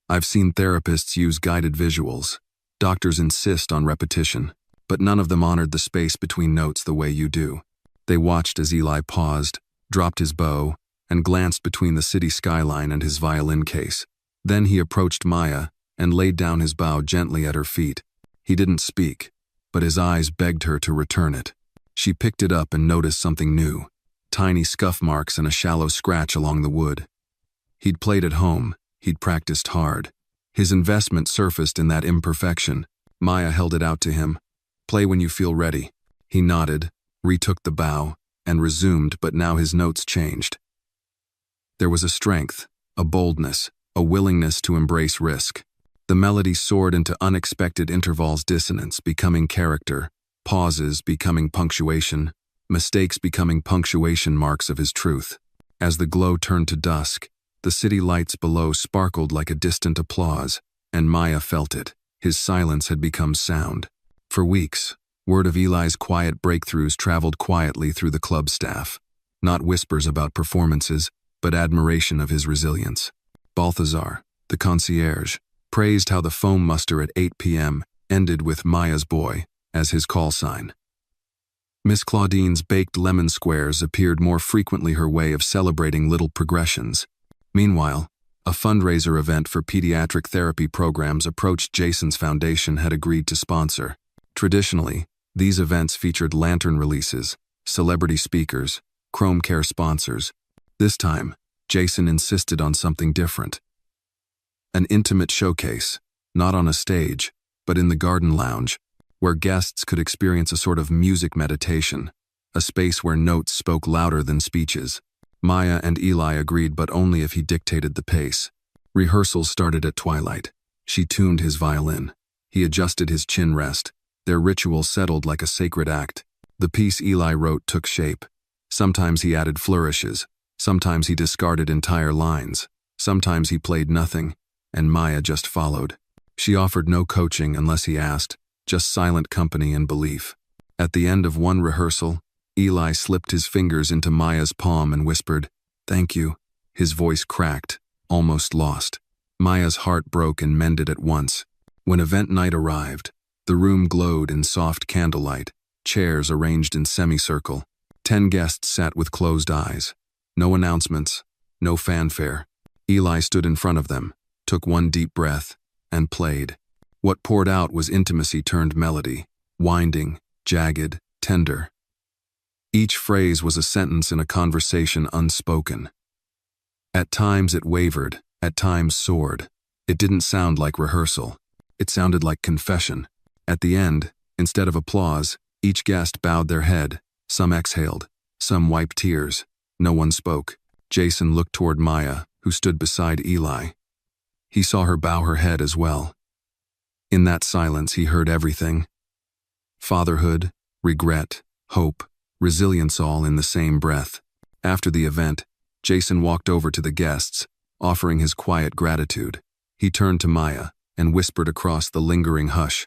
"I've seen therapists use guided visuals. Doctors insist on repetition, but none of them honored the space between notes the way you do." They watched as Eli paused, dropped his bow, and glanced between the city skyline and his violin case. Then he approached Maya and laid down his bow gently at her feet. He didn't speak, but his eyes begged her to return it. She picked it up and noticed something new. Tiny scuff marks and a shallow scratch along the wood. He'd played at home, he'd practiced hard. His investment surfaced in that imperfection. Maya held it out to him. "Play when you feel ready." He nodded, retook the bow, and resumed, but now his notes changed. There was a strength, a boldness, a willingness to embrace risk. The melody soared into unexpected intervals, dissonance becoming character, pauses becoming punctuation, mistakes becoming punctuation marks of his truth. As the glow turned to dusk, the city lights below sparkled like a distant applause, and Maya felt it. His silence had become sound. For weeks, word of Eli's quiet breakthroughs traveled quietly through the club staff. Not whispers about performances, but admiration of his resilience. Balthazar, the concierge, praised how the foam muster at 8 p.m. ended with "Maya's boy" as his call sign. Miss Claudine's baked lemon squares appeared more frequently, her way of celebrating little progressions. Meanwhile, a fundraiser event for pediatric therapy programs approached Jason's foundation had agreed to sponsor. Traditionally, these events featured lantern releases, celebrity speakers, Chrome Care sponsors. This time, Jason insisted on something different. An intimate showcase, not on a stage, but in the garden lounge, where guests could experience a sort of music meditation, a space where notes spoke louder than speeches. Maya and Eli agreed, but only if he dictated the pace. Rehearsals started at twilight. She tuned his violin. He adjusted his chin rest. Their ritual settled like a sacred act. The piece Eli wrote took shape. Sometimes he added flourishes. Sometimes he discarded entire lines. Sometimes he played nothing, and Maya just followed. She offered no coaching unless he asked, just silent company and belief. At the end of one rehearsal, Eli slipped his fingers into Maya's palm and whispered, "Thank you." His voice cracked, almost lost. Maya's heart broke and mended at once. When event night arrived, the room glowed in soft candlelight, chairs arranged in semicircle. 10 guests sat with closed eyes. No announcements, no fanfare. Eli stood in front of them, took one deep breath, and played. What poured out was intimacy turned melody, winding, jagged, tender. Each phrase was a sentence in a conversation unspoken. At times it wavered, at times soared. It didn't sound like rehearsal. It sounded like confession. At the end, instead of applause, each guest bowed their head. Some exhaled, some wiped tears. No one spoke. Jason looked toward Maya, who stood beside Eli. He saw her bow her head as well. In that silence, he heard everything. Fatherhood, regret, hope, resilience, all in the same breath. After the event, Jason walked over to the guests, offering his quiet gratitude. He turned to Maya and whispered across the lingering hush,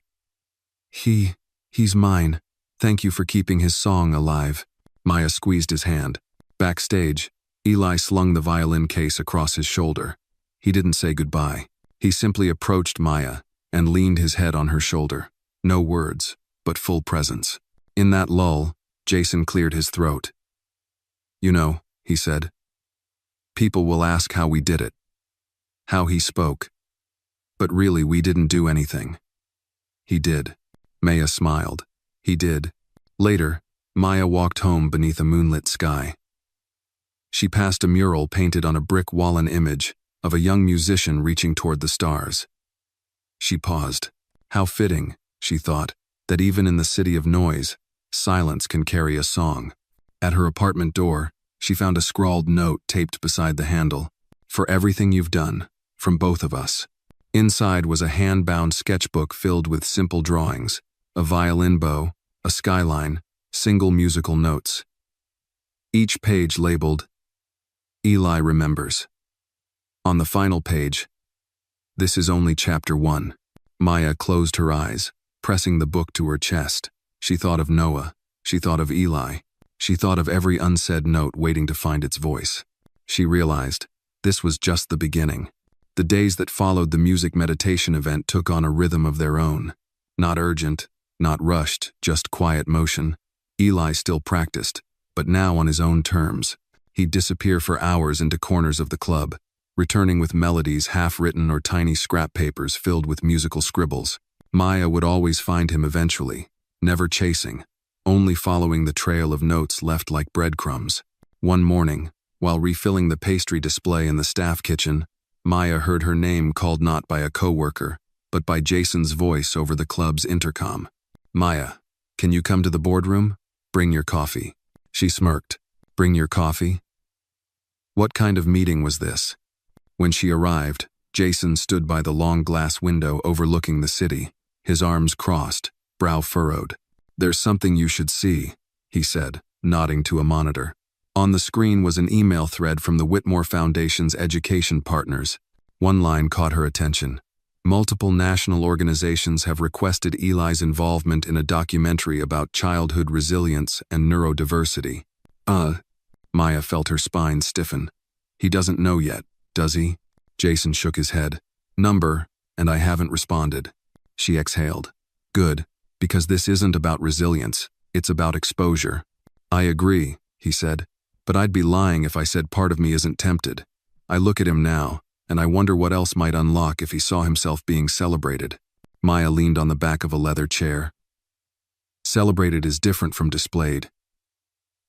He's mine. Thank you for keeping his song alive." Maya squeezed his hand. Backstage, Eli slung the violin case across his shoulder. He didn't say goodbye. He simply approached Maya and leaned his head on her shoulder. No words, but full presence. In that lull, Jason cleared his throat. "You know," he said. People will ask how we did it, how he spoke. But really, we didn't do anything. He did. Maya smiled. He did. Later, Maya walked home beneath a moonlit sky. She passed a mural painted on a brick wall, an image of a young musician reaching toward the stars. She paused. How fitting, she thought, that even in the city of noise, silence can carry a song. At her apartment door, she found a scrawled note taped beside the handle. For everything you've done, from both of us. Inside was a hand-bound sketchbook filled with simple drawings, a violin bow, a skyline, single musical notes. Each page labeled, Eli remembers. On the final page, this is only chapter 1. Maya closed her eyes, pressing the book to her chest. She thought of Noah. She thought of Eli. She thought of every unsaid note waiting to find its voice. She realized this was just the beginning. The days that followed the music meditation event took on a rhythm of their own. Not urgent, not rushed, just quiet motion. Eli still practiced, but now on his own terms. He'd disappear for hours into corners of the club, returning with melodies half-written or tiny scrap papers filled with musical scribbles. Maya would always find him eventually, never chasing, only following the trail of notes left like breadcrumbs. One morning, while refilling the pastry display in the staff kitchen, Maya heard her name called not by a coworker, but by Jason's voice over the club's intercom. Maya, can you come to the boardroom? Bring your coffee. She smirked. Bring your coffee? What kind of meeting was this? When she arrived, Jason stood by the long glass window overlooking the city, his arms crossed, brow furrowed. There's something you should see, he said, nodding to a monitor. On the screen was an email thread from the Whitmore Foundation's education partners. One line caught her attention. Multiple national organizations have requested Eli's involvement in a documentary about childhood resilience and neurodiversity. Maya felt her spine stiffen. He doesn't know yet, does he? Jason shook his head. Number, and I haven't responded. She exhaled. Good, because this isn't about resilience, it's about exposure. I agree, he said, but I'd be lying if I said part of me isn't tempted. I look at him now, and I wonder what else might unlock if he saw himself being celebrated. Maya leaned on the back of a leather chair. Celebrated is different from displayed.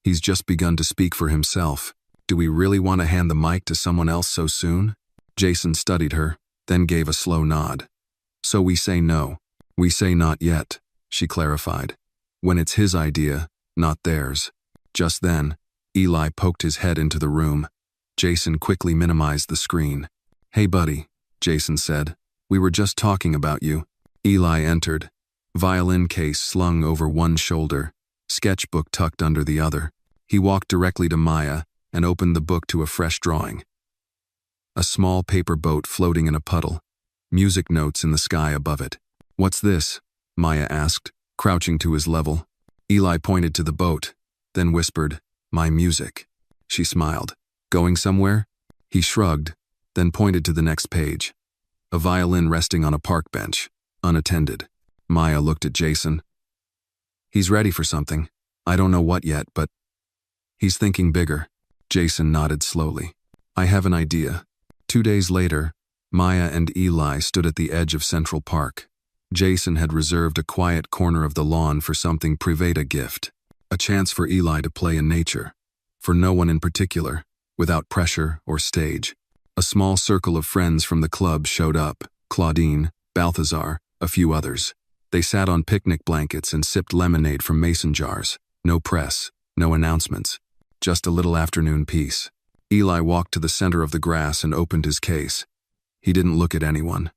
He's just begun to speak for himself. Do we really want to hand the mic to someone else so soon? Jason studied her, then gave a slow nod. So we say no. We say not yet, she clarified. When it's his idea, not theirs. Just then, Eli poked his head into the room. Jason quickly minimized the screen. Hey buddy, Jason said. We were just talking about you. Eli entered. Violin case slung over one shoulder, sketchbook tucked under the other. He walked directly to Maya and opened the book to a fresh drawing. A small paper boat floating in a puddle. Music notes in the sky above it. What's this? Maya asked, crouching to his level. Eli pointed to the boat, then whispered, My music. She smiled. Going somewhere? He shrugged, then pointed to the next page. A violin resting on a park bench, unattended. Maya looked at Jason. He's ready for something. I don't know what yet, but he's thinking bigger. Jason nodded slowly. I have an idea. 2 days later, Maya and Eli stood at the edge of Central Park. Jason had reserved a quiet corner of the lawn for something private, a gift. A chance for Eli to play in nature. For no one in particular, without pressure or stage. A small circle of friends from the club showed up. Claudine, Balthazar, a few others. They sat on picnic blankets and sipped lemonade from mason jars. No press, no announcements. Just a little afternoon peace. Eli walked to the center of the grass and opened his case. He didn't look at anyone.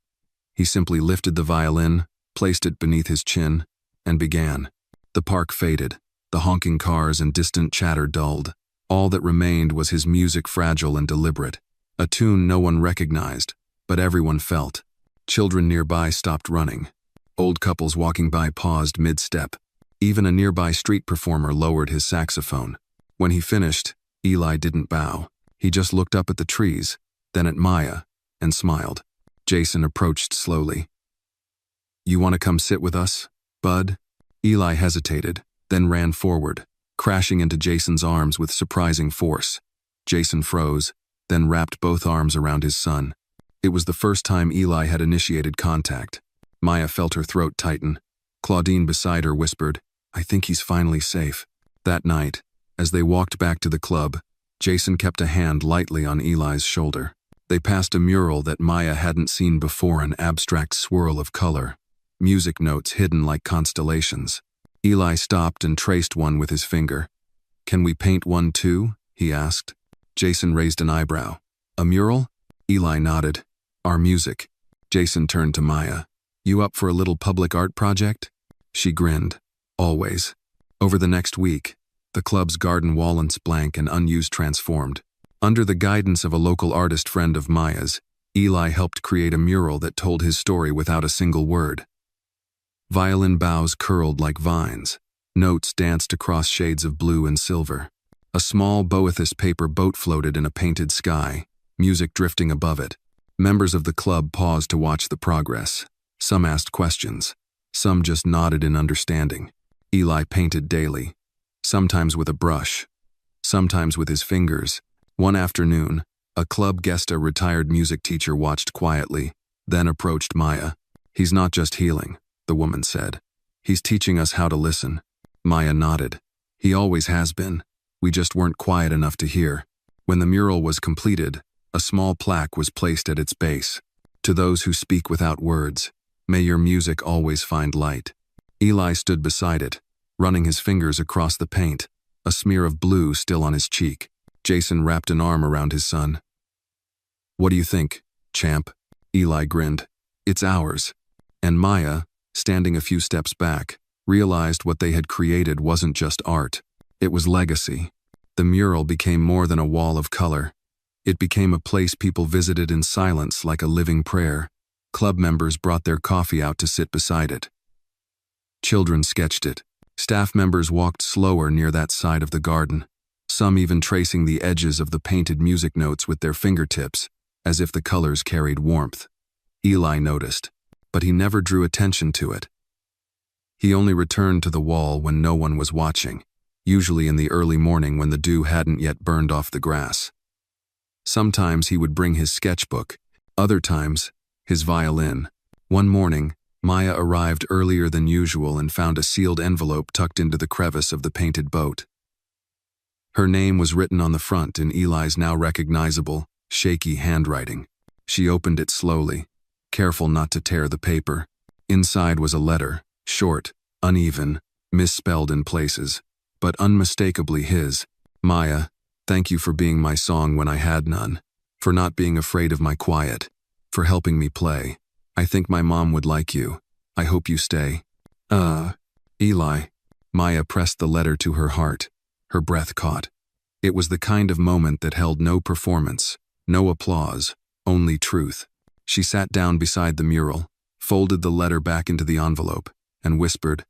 He simply lifted the violin, placed it beneath his chin, and began. The park faded. The honking cars and distant chatter dulled. All that remained was his music, fragile and deliberate. A tune no one recognized, but everyone felt. Children nearby stopped running. Old couples walking by paused mid-step. Even a nearby street performer lowered his saxophone. When he finished, Eli didn't bow. He just looked up at the trees, then at Maya, and smiled. Jason approached slowly. You want to come sit with us, bud? Eli hesitated, then ran forward, crashing into Jason's arms with surprising force. Jason froze, then wrapped both arms around his son. It was the first time Eli had initiated contact. Maya felt her throat tighten. Claudine beside her whispered, "I think he's finally safe." That night, as they walked back to the club, Jason kept a hand lightly on Eli's shoulder. They passed a mural that Maya hadn't seen before, an abstract swirl of color, music notes hidden like constellations. Eli stopped and traced one with his finger. "Can we paint one too?" he asked. Jason raised an eyebrow. "A mural?" Eli nodded. "Our music." Jason turned to Maya. "You up for a little public art project?" She grinned. "Always." Over the next week, the club's garden wall and blank and unused transformed. Under the guidance of a local artist friend of Maya's, Eli helped create a mural that told his story without a single word. Violin boughs curled like vines. Notes danced across shades of blue and silver. A small Boethus paper boat floated in a painted sky, music drifting above it. Members of the club paused to watch the progress. Some asked questions. Some just nodded in understanding. Eli painted daily, sometimes with a brush, sometimes with his fingers. One afternoon, a club guest, a retired music teacher, watched quietly, then approached Maya. "He's not just healing," the woman said. "He's teaching us how to listen." Maya nodded. "He always has been. We just weren't quiet enough to hear." When the mural was completed, a small plaque was placed at its base. "To those who speak without words, may your music always find light." Eli stood beside it, running his fingers across the paint, a smear of blue still on his cheek. Jason wrapped an arm around his son. "What do you think, champ?" Eli grinned. "It's ours." And Maya, standing a few steps back, realized what they had created wasn't just art. It was legacy. The mural became more than a wall of color. It became a place people visited in silence, like a living prayer. Club members brought their coffee out to sit beside it. Children sketched it. Staff members walked slower near that side of the garden, some even tracing the edges of the painted music notes with their fingertips, as if the colors carried warmth. Eli noticed, but he never drew attention to it. He only returned to the wall when no one was watching, usually in the early morning when the dew hadn't yet burned off the grass. Sometimes he would bring his sketchbook, other times, his violin. One morning, Maya arrived earlier than usual and found a sealed envelope tucked into the crevice of the painted boat. Her name was written on the front in Eli's now recognizable, shaky handwriting. She opened it slowly, careful not to tear the paper. Inside was a letter, short, uneven, misspelled in places, but unmistakably his. "Maya, thank you for being my song when I had none, for not being afraid of my quiet, for helping me play. I think my mom would like you. I hope you stay." Eli. Maya pressed the letter to her heart. Her breath caught. It was the kind of moment that held no performance, no applause, only truth. She sat down beside the mural, folded the letter back into the envelope, and whispered,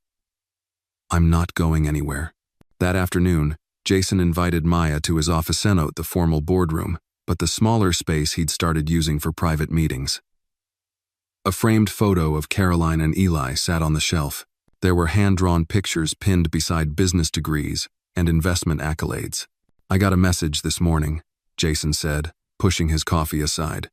"I'm not going anywhere." That afternoon, Jason invited Maya to his officeno, the formal boardroom, but the smaller space he'd started using for private meetings. A framed photo of Caroline and Eli sat on the shelf. There were hand-drawn pictures pinned beside business degrees and investment accolades. "I got a message this morning," Jason said, pushing his coffee aside.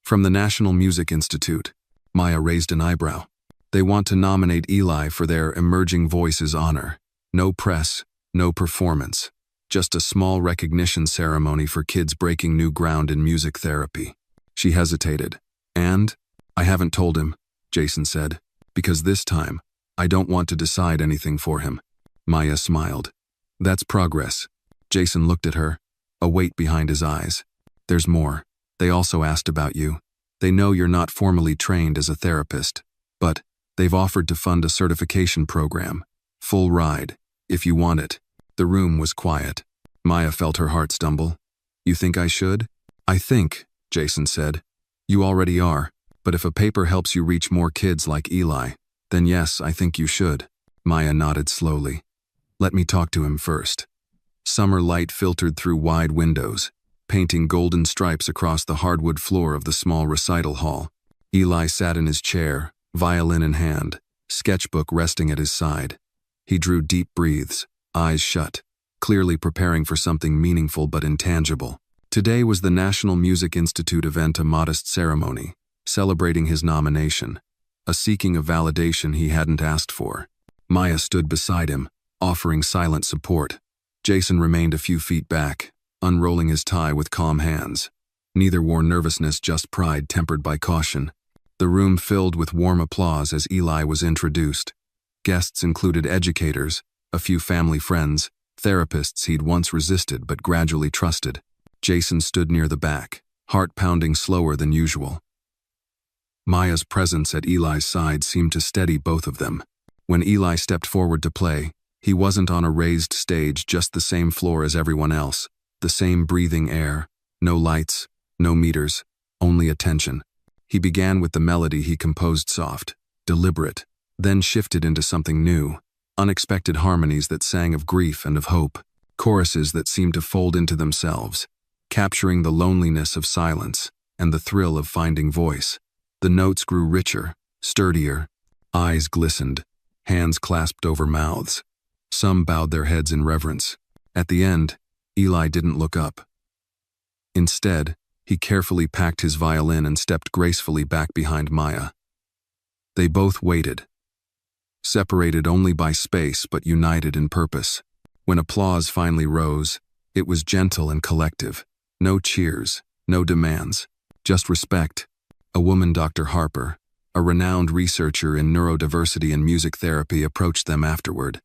"From the National Music Institute." Maya raised an eyebrow. "They want to nominate Eli for their Emerging Voices honor. No press, no performance, just a small recognition ceremony for kids breaking new ground in music therapy." She hesitated. "And? I haven't told him," Jason said, "because this time, I don't want to decide anything for him." Maya smiled. "That's progress." Jason looked at her, a weight behind his eyes. "There's more. They also asked about you. They know you're not formally trained as a therapist, but they've offered to fund a certification program, full ride, if you want it." The room was quiet. Maya felt her heart stumble. "You think I should?" "I think," Jason said, "you already are. But if a paper helps you reach more kids like Eli, then yes, I think you should." Maya nodded slowly. "Let me talk to him first." Summer light filtered through wide windows, painting golden stripes across the hardwood floor of the small recital hall. Eli sat in his chair, violin in hand, sketchbook resting at his side. He drew deep breaths, eyes shut. clearly preparing for something meaningful but intangible. Today was the National Music Institute event, a modest ceremony, celebrating his nomination, a seeking of validation he hadn't asked for. Maya stood beside him, offering silent support. Jason remained a few feet back, unrolling his tie with calm hands. Neither wore nervousness, just pride tempered by caution. The room filled with warm applause as Eli was introduced. Guests included educators, a few family friends, therapists he'd once resisted but gradually trusted. Jason stood near the back, heart pounding slower than usual. Maya's presence at Eli's side seemed to steady both of them. When Eli stepped forward to play, he wasn't on a raised stage, just the same floor as everyone else, the same breathing air, no lights, no meters, only attention. He began with the melody he composed, soft, deliberate, then shifted into something new, unexpected harmonies that sang of grief and of hope, choruses that seemed to fold into themselves, capturing the loneliness of silence and the thrill of finding voice. The notes grew richer, sturdier, eyes glistened, hands clasped over mouths. Some bowed their heads in reverence. At the end, Eli didn't look up. Instead, he carefully packed his violin and stepped gracefully back behind Maya. They both waited, separated only by space but united in purpose. When applause finally rose, it was gentle and collective. No cheers, no demands, just respect. A woman, Dr. Harper, a renowned researcher in neurodiversity and music therapy, approached them afterward.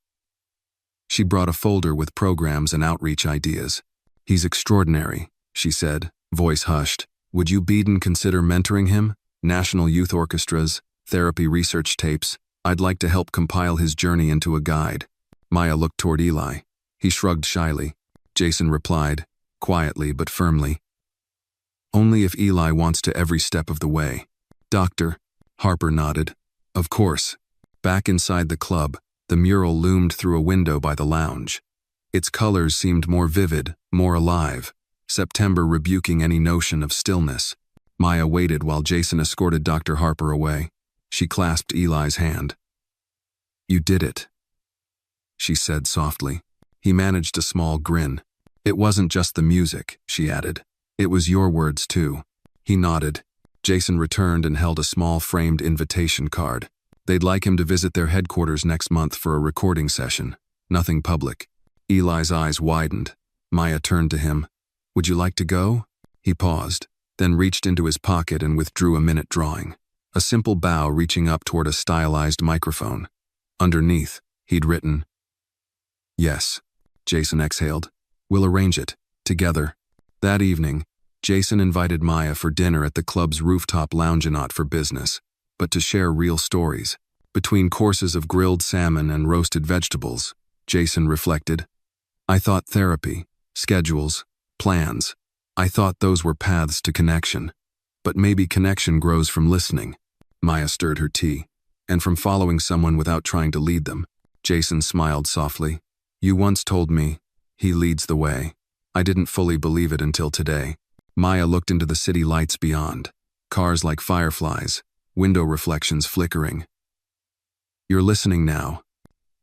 She brought a folder with programs and outreach ideas. "He's extraordinary," she said, voice hushed. "Would you, Beeden, consider mentoring him? National youth orchestras, therapy research tapes. I'd like to help compile his journey into a guide." Maya looked toward Eli. He shrugged shyly. Jason replied, quietly but firmly, "Only if Eli wants to, every step of the way." "Doctor," Harper nodded. "Of course." Back inside the club, the mural loomed through a window by the lounge. Its colors seemed more vivid, more alive, September rebuking any notion of stillness. Maya waited while Jason escorted Dr. Harper away. She clasped Eli's hand. "You did it," she said softly. He managed a small grin. "It wasn't just the music," she added. "It was your words too." He nodded. Jason returned and held a small framed invitation card. They'd like him to visit their headquarters next month for a recording session. Nothing public. Eli's eyes widened. Maya turned to him. "Would you like to go?" He paused, then reached into his pocket and withdrew a minute drawing. A simple bow reaching up toward a stylized microphone. Underneath, he'd written, "Yes." Jason exhaled. "We'll arrange it. Together." That evening, Jason invited Maya for dinner at the club's rooftop lounge, not for business, but to share real stories. Between courses of grilled salmon and roasted vegetables, Jason reflected, "I thought therapy, schedules, plans, I thought those were paths to connection. But maybe connection grows from listening." Maya stirred her tea. "And from following someone without trying to lead them." Jason smiled softly. "You once told me, 'He leads the way.' I didn't fully believe it until today." Maya looked into the city lights beyond. Cars like fireflies, window reflections flickering. "You're listening now."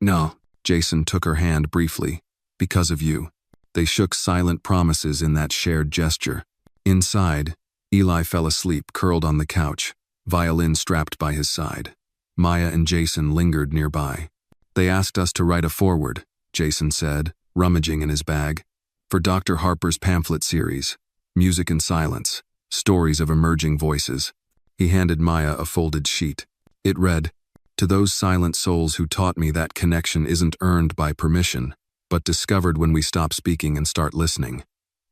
"No." Jason took her hand briefly. "Because of you." They shook silent promises in that shared gesture. Inside, Eli fell asleep, curled on the couch, violin strapped by his side. Maya and Jason lingered nearby. "They asked us to write a foreword," Jason said, rummaging in his bag, "for Dr. Harper's pamphlet series, Music and Silence, Stories of Emerging Voices." He handed Maya a folded sheet. It read, "To those silent souls who taught me that connection isn't earned by permission, but discovered when we stop speaking and start listening.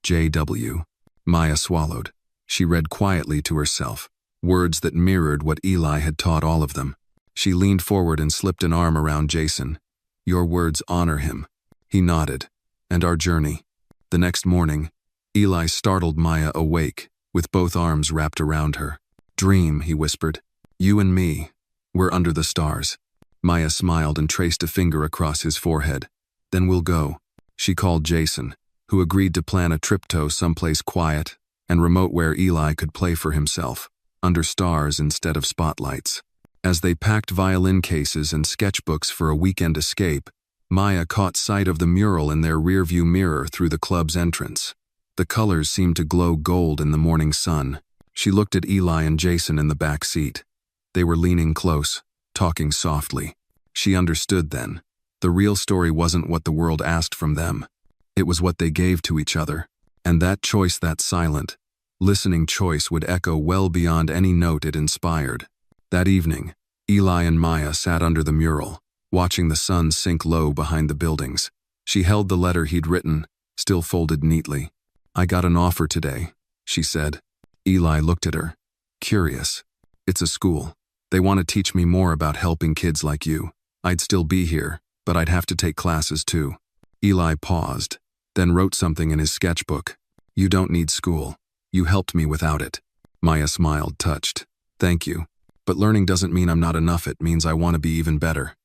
J.W." Maya swallowed. She read quietly to herself, words that mirrored what Eli had taught all of them. She leaned forward and slipped an arm around Jason. "Your words honor him." He nodded. "And our journey." The next morning, Eli startled Maya awake, with both arms wrapped around her. "Dream," he whispered. "You and me. We're under the stars." Maya smiled and traced a finger across his forehead. "Then we'll go." She called Jason, who agreed to plan a trip to someplace quiet and remote where Eli could play for himself, under stars instead of spotlights. As they packed violin cases and sketchbooks for a weekend escape, Maya caught sight of the mural in their rearview mirror through the club's entrance. The colors seemed to glow gold in the morning sun. She looked at Eli and Jason in the back seat. They were leaning close, talking softly. She understood then. The real story wasn't what the world asked from them. It was what they gave to each other. And that choice, that silent, listening choice, would echo well beyond any note it inspired. That evening, Eli and Maya sat under the mural, watching the sun sink low behind the buildings. She held the letter he'd written, still folded neatly. "I got an offer today," she said. Eli looked at her, curious. "It's a school. They want to teach me more about helping kids like you. I'd still be here, but I'd have to take classes too." Eli paused, then wrote something in his sketchbook. "You don't need school. You helped me without it." Maya smiled, touched. "Thank you. But learning doesn't mean I'm not enough. It means I want to be even better."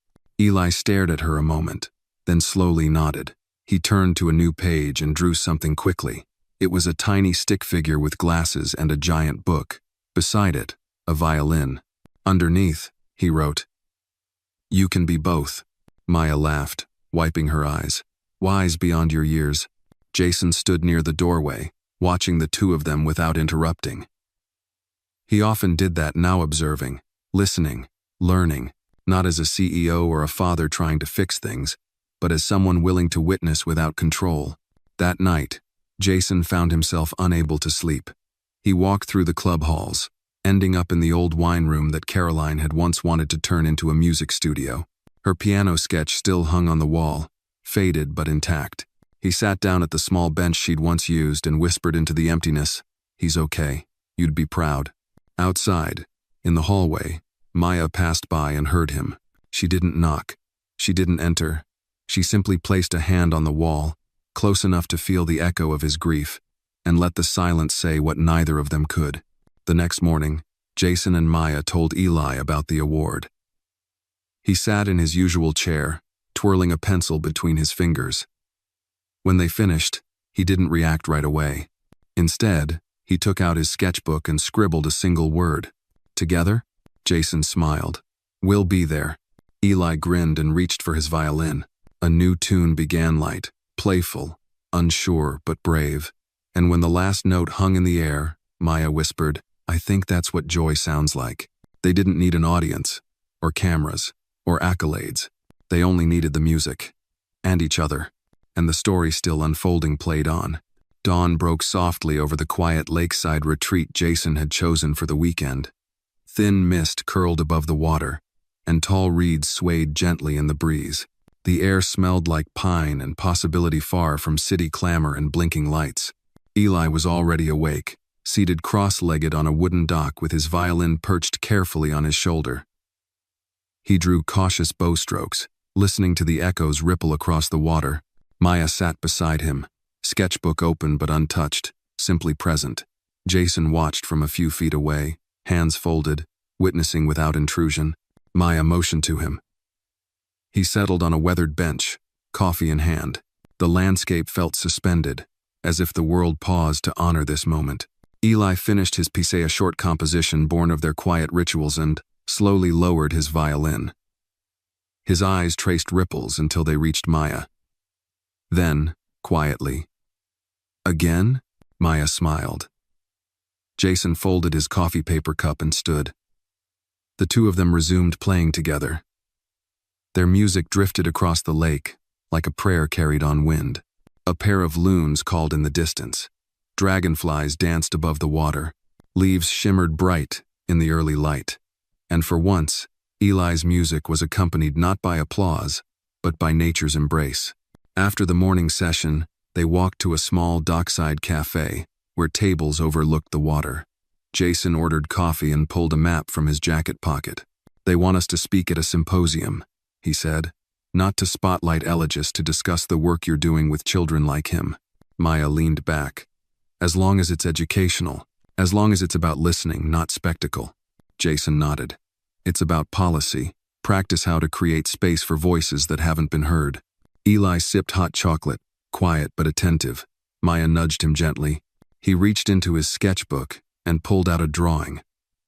Eli stared at her a moment, then slowly nodded. He turned to a new page and drew something quickly. It was a tiny stick figure with glasses and a giant book. Beside it, a violin. Underneath, he wrote, "You can be both." Maya laughed, wiping her eyes. "Wise beyond your years." Jason stood near the doorway, watching the two of them without interrupting. He often did that, now observing, listening, learning, not as a CEO or a father trying to fix things, but as someone willing to witness without control. That night, Jason found himself unable to sleep. He walked through the club halls, ending up in the old wine room that Caroline had once wanted to turn into a music studio. Her piano sketch still hung on the wall, faded but intact. He sat down at the small bench she'd once used and whispered into the emptiness, "He's okay. You'd be proud." Outside, in the hallway, Maya passed by and heard him. She didn't knock. She didn't enter. She simply placed a hand on the wall, close enough to feel the echo of his grief, and let the silence say what neither of them could. The next morning, Jason and Maya told Eli about the award. He sat in his usual chair, twirling a pencil between his fingers. When they finished, he didn't react right away. Instead, he took out his sketchbook and scribbled a single word. "Together?" Jason smiled. "We'll be there." Eli grinned and reached for his violin. A new tune began, light, playful, unsure but brave. And when the last note hung in the air, Maya whispered, "I think that's what joy sounds like." They didn't need an audience, or cameras, or accolades. They only needed the music. And each other. And the story, still unfolding, played on. Dawn broke softly over the quiet lakeside retreat Jason had chosen for the weekend. Thin mist curled above the water, and tall reeds swayed gently in the breeze. The air smelled like pine and possibility, far from city clamor and blinking lights. Eli was already awake, seated cross-legged on a wooden dock with his violin perched carefully on his shoulder. He drew cautious bow strokes, listening to the echoes ripple across the water. Maya sat beside him, sketchbook open but untouched, simply present. Jason watched from a few feet away, hands folded, witnessing without intrusion. Maya motioned to him. He settled on a weathered bench, coffee in hand. The landscape felt suspended, as if the world paused to honor this moment. Eli finished his piece, a short composition born of their quiet rituals, and slowly lowered his violin. His eyes traced ripples until they reached Maya. Then, quietly, "Again?" Maya smiled. Jason folded his coffee paper cup and stood. The two of them resumed playing together. Their music drifted across the lake, like a prayer carried on wind. A pair of loons called in the distance. Dragonflies danced above the water. Leaves shimmered bright in the early light. And for once, Eli's music was accompanied not by applause, but by nature's embrace. After the morning session, they walked to a small dockside cafe, where tables overlooked the water. Jason ordered coffee and pulled a map from his jacket pocket. "They want us to speak at a symposium," he said. "Not to spotlight Eligius, to discuss the work you're doing with children like him." Maya leaned back. "As long as it's educational, as long as it's about listening, not spectacle." Jason nodded. "It's about policy, practice how to create space for voices that haven't been heard." Eli sipped hot chocolate, quiet but attentive. Maya nudged him gently. He reached into his sketchbook and pulled out a drawing.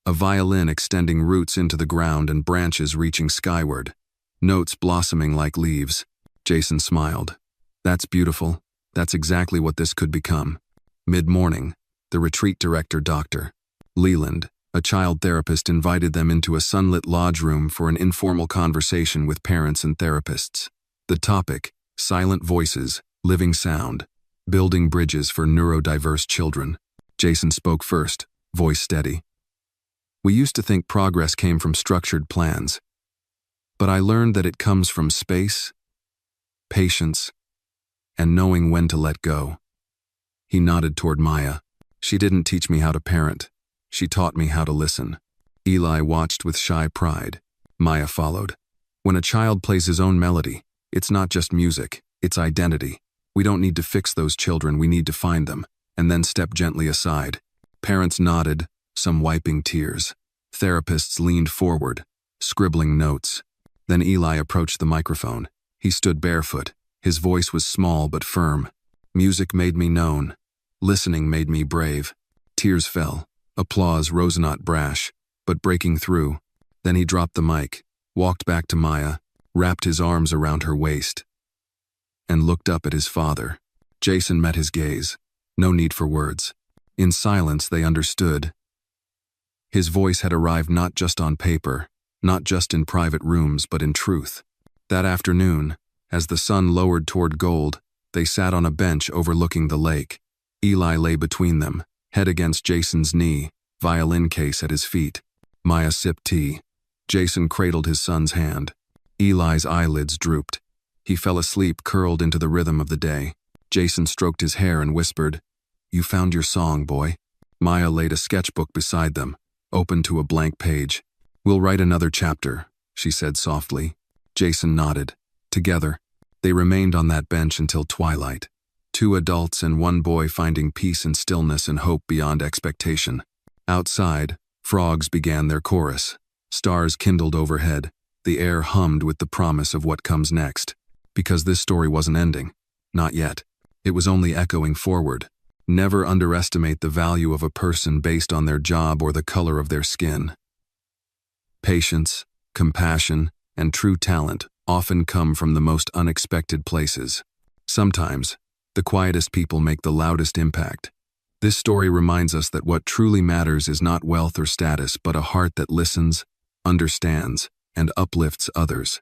A violin extending roots into the ground and branches reaching skyward. Notes blossoming like leaves. Jason smiled. That's beautiful. That's exactly what this could become. Mid-morning, the retreat director, Dr. Leland, a child therapist, invited them into a sunlit lodge room for an informal conversation with parents and therapists. The topic, silent voices, living sound, building bridges for neurodiverse children. Jason spoke first, voice steady. We used to think progress came from structured plans, but I learned that it comes from space, patience, and knowing when to let go. He nodded toward Maya. She didn't teach me how to parent. She taught me how to listen. Eli watched with shy pride. Maya followed. When a child plays his own melody, it's not just music, it's identity. We don't need to fix those children, we need to find them, and then step gently aside. Parents nodded, some wiping tears. Therapists leaned forward, scribbling notes. Then Eli approached the microphone. He stood barefoot. His voice was small but firm. Music made me known. Listening made me brave. Tears fell. Applause rose not brash, but breaking through. Then he dropped the mic, walked back to Maya, wrapped his arms around her waist, and looked up at his father. Jason met his gaze. No need for words. In silence, they understood. His voice had arrived not just on paper, not just in private rooms, but in truth. That afternoon, as the sun lowered toward gold, they sat on a bench overlooking the lake. Eli lay between them, head against Jason's knee, violin case at his feet. Maya sipped tea. Jason cradled his son's hand. Eli's eyelids drooped. He fell asleep, curled into the rhythm of the day. Jason stroked his hair and whispered, "You found your song, boy." Maya laid a sketchbook beside them, open to a blank page. "We'll write another chapter," she said softly. Jason nodded. Together, they remained on that bench until twilight. Two adults and one boy finding peace and stillness and hope beyond expectation. Outside, frogs began their chorus. Stars kindled overhead. The air hummed with the promise of what comes next. Because this story wasn't ending. Not yet. It was only echoing forward. Never underestimate the value of a person based on their job or the color of their skin. Patience, compassion, and true talent often come from the most unexpected places. Sometimes, the quietest people make the loudest impact. This story reminds us that what truly matters is not wealth or status, but a heart that listens, understands, and uplifts others.